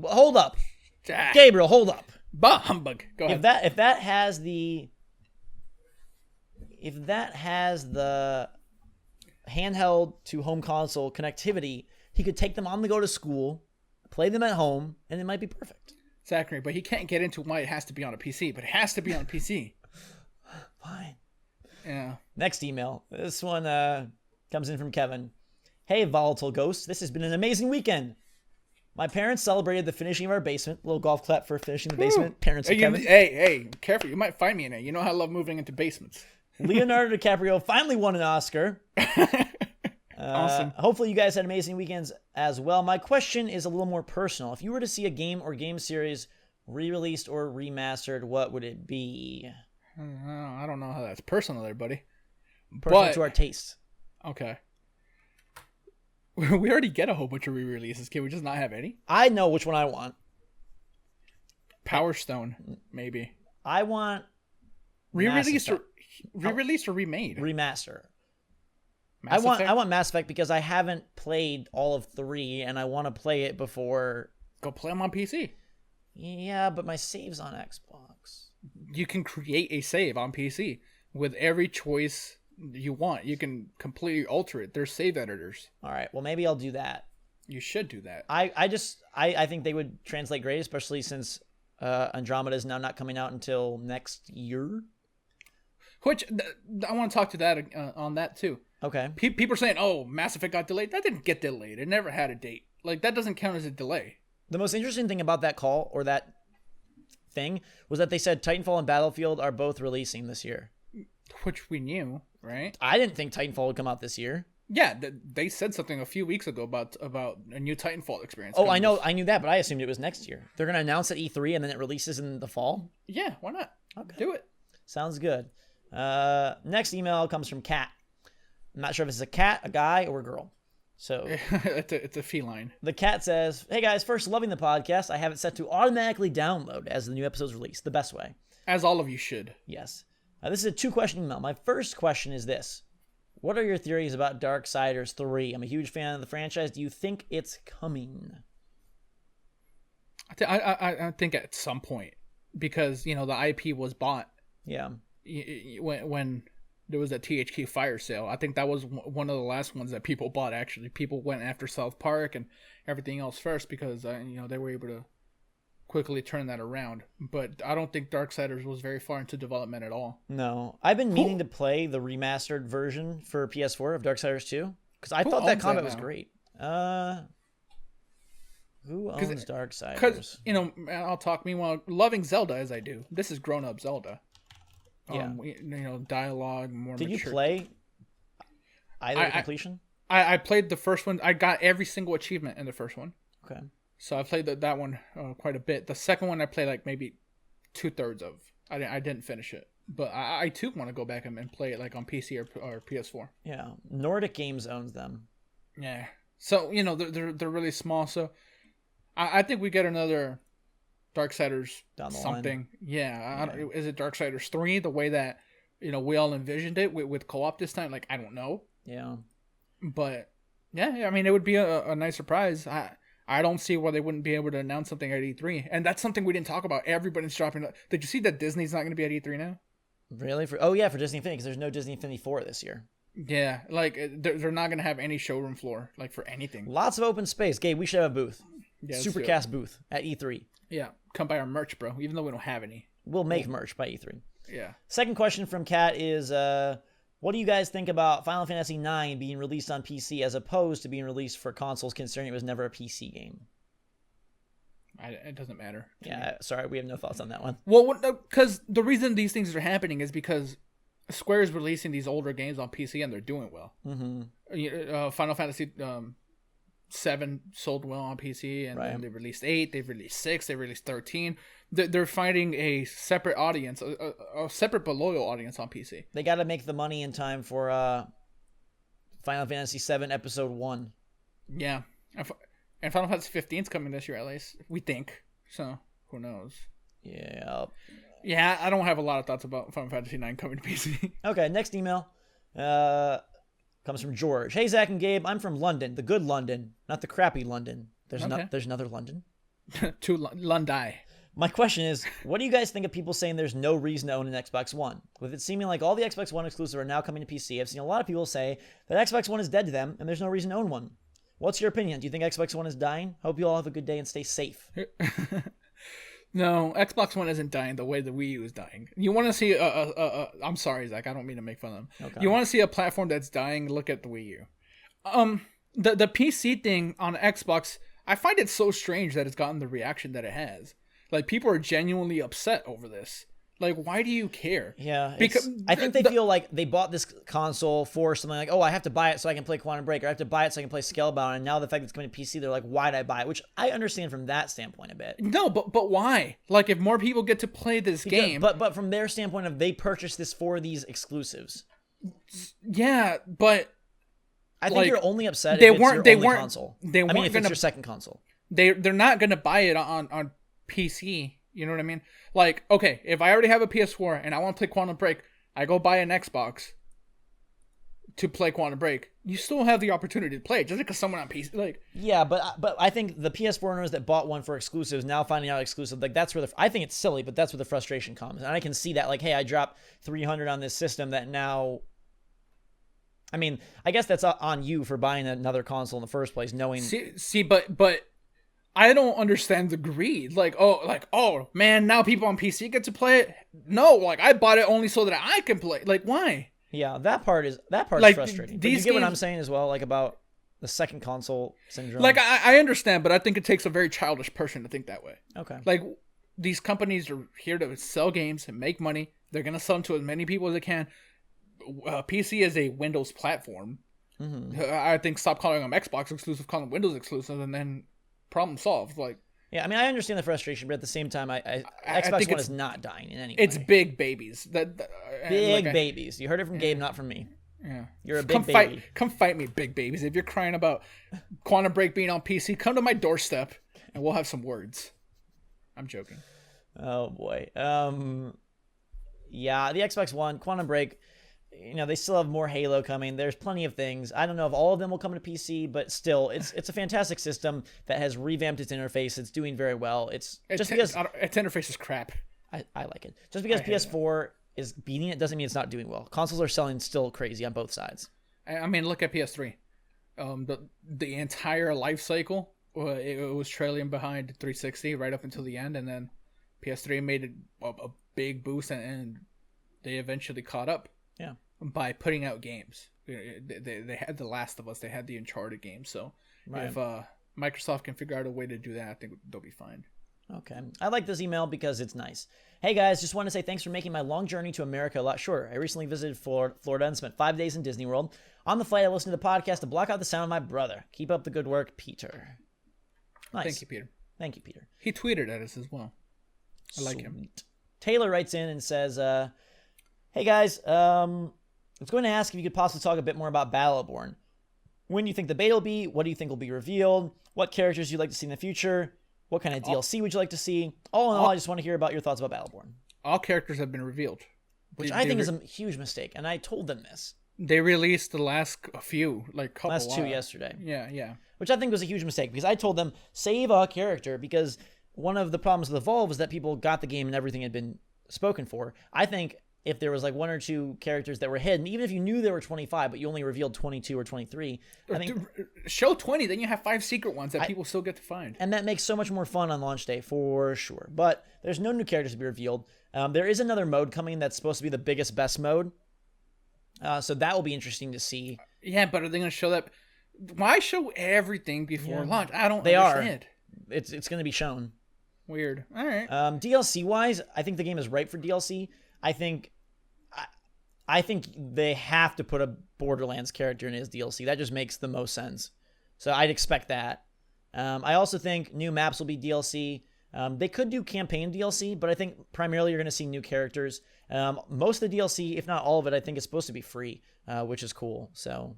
hold up. Gabriel, hold up. Bah, humbug. Go ahead. If that has the if that has the handheld to home console connectivity, he could take them on the go to school, play them at home, and it might be perfect. Exactly, but he can't get into why it has to be on a PC, but it has to be on a PC. Fine. Yeah. Next email. This one comes in from Kevin. Hey, volatile ghost. This has been an amazing weekend. My parents celebrated the finishing of our basement. A little golf clap for finishing the basement. Parents of Kevin. Hey, careful. You might find me in it. You know how I love moving into basements. Leonardo DiCaprio finally won an Oscar. Awesome. Hopefully you guys had amazing weekends as well. My question is a little more personal. If you were to see a game or game series re-released or remastered, what would it be? I don't know how that's personal there, buddy. Personal to our taste. Okay. We already get a whole bunch of re-releases. Can we just not have any? I know which one I want. Power Stone, maybe. I want re-released or remade? Remaster. Mass Effect? I want Mass Effect because I haven't played all of 3 and I want to play it before. Go play them on PC. Yeah, but my save's on Xbox. You can create a save on PC with every choice you want. You can completely alter it. There's save editors. All right, well maybe I'll do that. You should do that. I think they would translate great, especially since Andromeda is now not coming out until next year. Which I want to talk to that on that too. Okay. People are saying, "Oh, Mass Effect got delayed." That didn't get delayed. It never had a date. Like that doesn't count as a delay. The most interesting thing about that call or that thing was that they said Titanfall and Battlefield are both releasing this year. Which we knew, right? I didn't think Titanfall would come out this year. Yeah, they said something a few weeks ago about a new Titanfall experience. Oh, I knew that, but I assumed it was next year. They're going to announce at E3 and then it releases in the fall? Yeah, why not? Okay. Do it. Sounds good. Next email comes from Kat. I'm not sure if it's a cat, a guy, or a girl. So it's a feline. The cat says, "Hey guys, first, loving the podcast. I have it set to automatically download as the new episodes release, the best way." As all of you should. Yes. This is a 2-question email. My first question is this. What are your theories about Darksiders 3? I'm a huge fan of the franchise. Do you think it's coming? I think at some point, because, the IP was bought. Yeah. When there was that THQ Fire sale. I think that was one of the last ones that people bought, actually. People went after South Park and everything else first because, they were able to quickly turn that around. But I don't think Darksiders was very far into development at all. No. I've been meaning to play the remastered version for PS4 of Darksiders 2 because I thought that combat was great. Who owns Darksiders? Because, I'll talk. Meanwhile, loving Zelda as I do. This is grown-up Zelda. Yeah. Dialogue, more Did mature. You play either completion? I played the first one. I got every single achievement in the first one. Okay. So I played that one quite a bit. The second one I played like maybe 2/3 of. I didn't finish it. But I too want to go back and play it like on PC or PS4. Yeah. Nordic Games owns them. Yeah. So, they're really small. So I think we get another Darksiders down the something. line. Yeah. Is it Darksiders 3 the way that, we all envisioned it with co-op this time? Like, I don't know. Yeah. But yeah, I mean, it would be a nice surprise. I don't see why they wouldn't be able to announce something at E3. And that's something we didn't talk about. Everybody's dropping. Did you see that Disney's not going to be at E3 now? Really? For Disney Infinity, because there's no Disney Infinity 4 this year. Yeah, like they're not going to have any showroom floor, like for anything. Lots of open space. Gabe, we should have a booth. Yeah, SUPERcast booth at E3. Yeah, come buy our merch, bro, even though we don't have any. We'll make merch by E3. Yeah. Second question from Kat is, what do you guys think about Final Fantasy IX being released on PC as opposed to being released for consoles, considering it was never a PC game? It doesn't matter. Yeah, sorry, we have no thoughts on that one. Well, because the reason these things are happening is because Square is releasing these older games on PC and they're doing well. Mm-hmm. Final Fantasy 7 sold well on PC, and then they released 8, they've released 6, they released 13. They're finding a separate audience, a separate but loyal audience on PC. They got to make the money in time for Final Fantasy 7 Episode 1. Yeah. And Final Fantasy 15 is coming this year, at least. We think. So, who knows? Yeah. Yeah, I don't have a lot of thoughts about Final Fantasy 9 coming to PC. Okay, next email comes from George. Hey, Zach and Gabe, I'm from London, the good London, not the crappy London. There's another London. To Lundai. My question is, what do you guys think of people saying there's no reason to own an Xbox One? With it seeming like all the Xbox One exclusives are now coming to PC, I've seen a lot of people say that Xbox One is dead to them and there's no reason to own one. What's your opinion? Do you think Xbox One is dying? Hope you all have a good day and stay safe. No, Xbox One isn't dying the way the Wii U is dying. You want to see I'm sorry, Zach. I don't mean to make fun of them. Okay. You want to see a platform that's dying? Look at the Wii U. The PC thing on Xbox, I find it so strange that it's gotten the reaction that it has. Like, people are genuinely upset over this. Like, why do you care? Yeah, because I think they feel like they bought this console for something like, oh, I have to buy it so I can play Quantum Break, or I have to buy it so I can play Scalebound, and now the fact that it's coming to PC, they're like, why'd I buy it? Which I understand from that standpoint a bit. No, but why? Like, if more people get to play this game... But from their standpoint of they purchased this for these exclusives. Yeah, but... I think you're only upset if it's your only console. If it's your second console. They're not going to buy it on PC. You know what I mean? Like, okay, if I already have a PS4 and I want to play Quantum Break, I go buy an Xbox to play Quantum Break. You still have the opportunity to play it just because someone on PC, like... Yeah, but I think the PS4 owners that bought one for exclusives now finding out exclusive, like that's where I think it's silly, but that's where the frustration comes. And I can see that, like, hey, I dropped $300 on this system that now... I mean, I guess that's on you for buying another console in the first place, knowing... See, but I don't understand the greed. Like, oh, man, now people on PC get to play it? No, like, I bought it only so that I can play. Like, why? Yeah, that part is like, frustrating. But you get what I'm saying as well, like, about the second console syndrome. Like, I understand, but I think it takes a very childish person to think that way. Okay. Like, these companies are here to sell games and make money. They're going to sell them to as many people as they can. PC is a Windows platform. Mm-hmm. I think stop calling them Xbox exclusive, call them Windows exclusive, and then problem solved. Like, yeah, I mean, I understand the frustration, but at the same time, Xbox One is not dying in any way. It's big babies. Big babies. You heard it from Gabe, not from me. Yeah, you're a big baby. Come fight me, big babies. If you're crying about Quantum Break being on PC, come to my doorstep and we'll have some words. I'm joking. Oh boy. Yeah, the Xbox One, Quantum Break. You know, they still have more Halo coming. There's plenty of things. I don't know if all of them will come to PC, but still, it's a fantastic system that has revamped its interface. It's doing very well. Because its interface is crap. I like it. Just because PS4 is beating it doesn't mean it's not doing well. Consoles are selling still crazy on both sides. I mean, look at PS3. The entire life cycle, it was trailing behind 360 right up until the end, and then PS3 made a big boost, and they eventually caught up. Yeah. By putting out games. They had The Last of Us, they had the Uncharted games, so if Microsoft can figure out a way to do that, I think they'll be fine. Okay. I like this email because it's nice. Hey guys, just want to say thanks for making my long journey to America a lot shorter. I recently visited Florida and spent 5 days in Disney World. On the flight, I listened to the podcast to block out the sound of my brother. Keep up the good work, Peter. Nice. Thank you, Peter. Thank you, Peter. He tweeted at us as well. I like him. Taylor writes in and says, hey guys, I was going to ask if you could possibly talk a bit more about Battleborn. When do you think the beta will be? What do you think will be revealed? What characters you'd like to see in the future? What kind of DLC would you like to see? All in all, I just want to hear about your thoughts about Battleborn. All characters have been revealed. Which I think is a huge mistake, and I told them this. They released the last few, last two yesterday. Yeah. Which I think was a huge mistake, because I told them, save a character, because one of the problems with Evolve was that people got the game and everything had been spoken for. I think if there was like one or two characters that were hidden, even if you knew there were 25, but you only revealed 22 or 23, I think show 20, then you have 5 secret ones that people still get to find. And that makes so much more fun on launch day for sure. But there's no new characters to be revealed. There is another mode coming that's supposed to be the biggest best mode. So that will be interesting to see. Yeah, but are they going to show that? Why show everything before launch? I don't understand. It's going to be shown. Weird. All right. DLC wise, I think the game is ripe for DLC. I think they have to put a Borderlands character in his DLC. That just makes the most sense. So I'd expect that. I also think new maps will be DLC. They could do campaign DLC, but I think primarily you're going to see new characters. Most of the DLC, if not all of it, I think is supposed to be free, which is cool. So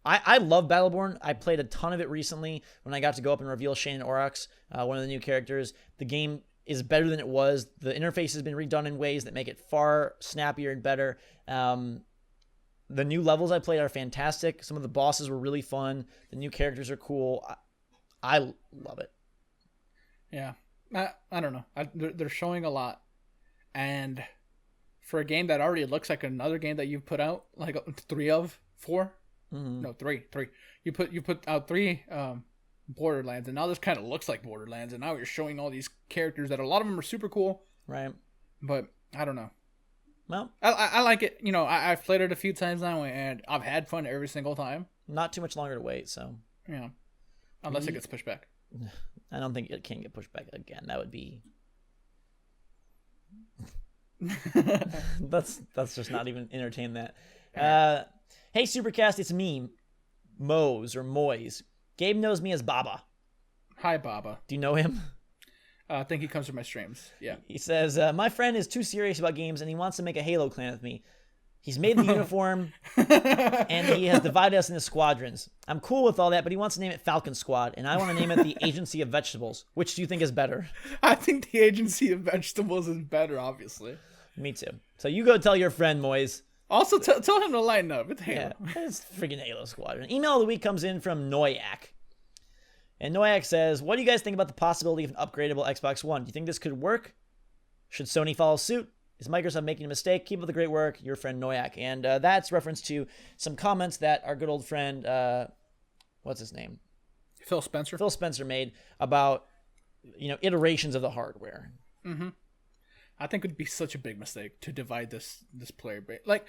I love Battleborn. I played a ton of it recently when I got to go up and reveal Shane Aurochs, one of the new characters. The game is better than it was. The interface has been redone in ways that make it far snappier and better. The new levels I played are fantastic. Some of the bosses were really fun. The new characters are cool. I love it. Yeah. I don't know. They're showing a lot, and for a game that already looks like another game that you've put out, like 4, no 3. You put out 3 Borderlands, and now this kind of looks like Borderlands, and now you're showing all these characters that a lot of them are super cool, right? But I don't know. Well, I like it. You know, I've played it a few times now, and I've had fun every single time. Not too much longer to wait, so Yeah, unless it gets pushed back. I don't think it can get pushed back again. That would be. Let's just not even entertain that. Hey, Supercast, it's me, Mose or Moise. Gabe knows me as Baba. Hi, Baba. Do you know him? I think he comes to my streams. Yeah. He says, my friend is too serious about games and he wants to make a Halo clan with me. He's made the uniform and he has divided us into squadrons. I'm cool with all that, but he wants to name it Falcon Squad, and I want to name it the Agency of Vegetables. Which do you think is better? I think the Agency of Vegetables is better, obviously. Me too. So you go tell your friend, Moise. Also, tell him to lighten up. It's Halo. Yeah, it's freaking Halo Squadron. Email of the week comes in from Noyak. And Noyak says, what do you guys think about the possibility of an upgradable Xbox One? Do you think this could work? Should Sony follow suit? Is Microsoft making a mistake? Keep up the great work, your friend Noyak. And that's reference to some comments that our good old friend, what's his name? Phil Spencer. Phil Spencer made about, iterations of the hardware. Mm-hmm. I think it would be such a big mistake to divide this player base. Like,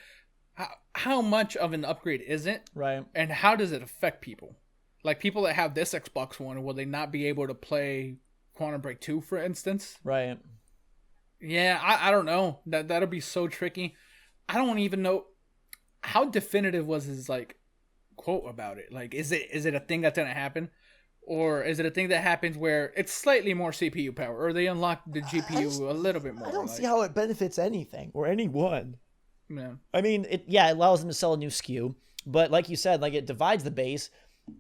how much of an upgrade is it? Right. And how does it affect people? Like, people that have this Xbox One, will they not be able to play Quantum Break 2, for instance? Right. Yeah, I don't know. That'll be so tricky. I don't even know how definitive was his like quote about it. Like, is it a thing that's gonna happen, or is it a thing that happens where it's slightly more CPU power, or they unlock the GPU a little bit more? I don't see how it benefits anything or anyone. Yeah. I mean, it allows them to sell a new SKU, but like you said, like it divides the base.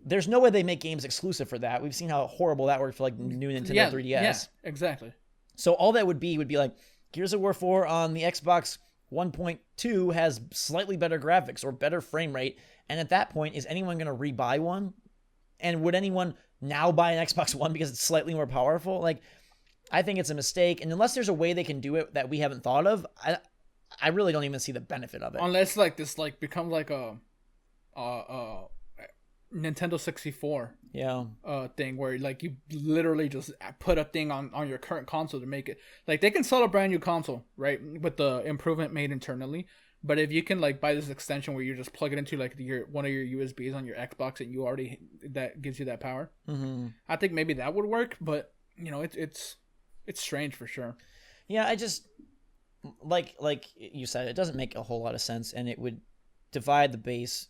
There's no way they make games exclusive for that. We've seen how horrible that worked for like new Nintendo 3DS. Yeah, exactly. So all that would be like Gears of War 4 on the Xbox 1.2 has slightly better graphics or better frame rate. And at that point, is anyone going to rebuy one? And would anyone now buy an Xbox One because it's slightly more powerful? Like, I think it's a mistake. And unless there's a way they can do it that we haven't thought of, I really don't even see the benefit of it. Unless like this like becomes like a Nintendo 64 thing where like you literally just put a thing on your current console to make it like they can sell a brand new console, right, with the improvement made internally. But if you can like buy this extension where you just plug it into like one of your USBs on your Xbox and you already that gives you that power, I think maybe that would work. But it's strange for sure. Yeah, I just like you said, it doesn't make a whole lot of sense, and it would divide the base.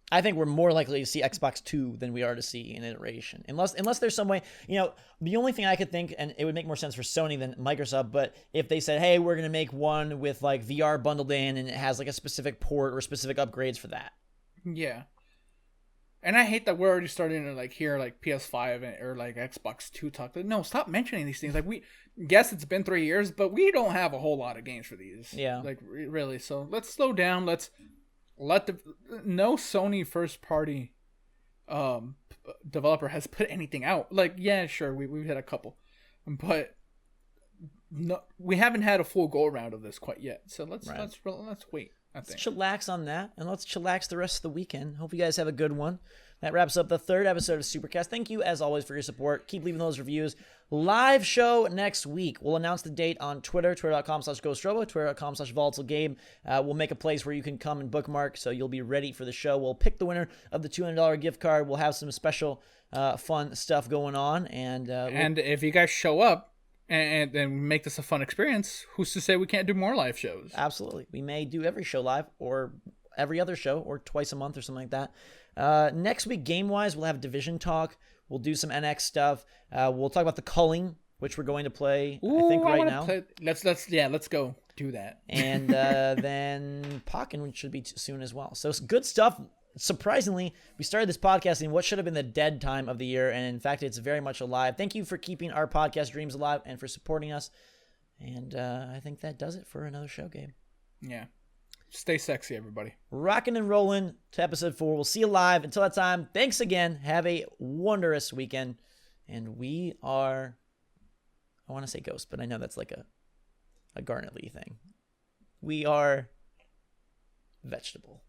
I think we're more likely to see Xbox 2 than we are to see an iteration. Unless there's some way, the only thing I could think, and it would make more sense for Sony than Microsoft, but if they said, hey, we're going to make one with like VR bundled in and it has like a specific port or specific upgrades for that. Yeah. And I hate that we're already starting to like hear like PS5 or like Xbox 2 talk. No, stop mentioning these things. Like yes, it's been 3 years, but we don't have a whole lot of games for these. Yeah. Like really. So let's slow down. Let's let no Sony first party developer has put anything out. Like, yeah, sure, we've had a couple, but no, we haven't had a full go around of this quite yet. So let's wait. Let's chillax on that, and let's chillax the rest of the weekend. Hope you guys have a good one. That wraps up the 3rd episode of SUPERcast. Thank you, as always, for your support. Keep leaving those reviews. Live show next week. We'll announce the date on Twitter, twitter.com/GhostRobo, twitter.com/VolatileGame. We'll make a place where you can come and bookmark, so you'll be ready for the show. We'll pick the winner of the $200 gift card. We'll have some special fun stuff going on. And if you guys show up and make this a fun experience, who's to say we can't do more live shows? Absolutely. We may do every show live or every other show or twice a month or something like that. Next week, game-wise, we'll have Division talk. We'll do some NX stuff. We'll talk about the culling, which we're going to play, I think, right now. Let's go do that. And then Pokken should be soon as well. So it's good stuff. Surprisingly, we started this podcast in what should have been the dead time of the year, and in fact, it's very much alive. Thank you for keeping our podcast dreams alive and for supporting us. And I think that does it for another show, Gabe. Yeah. Stay sexy, everybody. Rocking and rolling to episode 4. We'll see you live. Until that time, thanks again. Have a wondrous weekend. And we are I want to say ghost, but I know that's like a Garnet Lee thing. We are vegetable.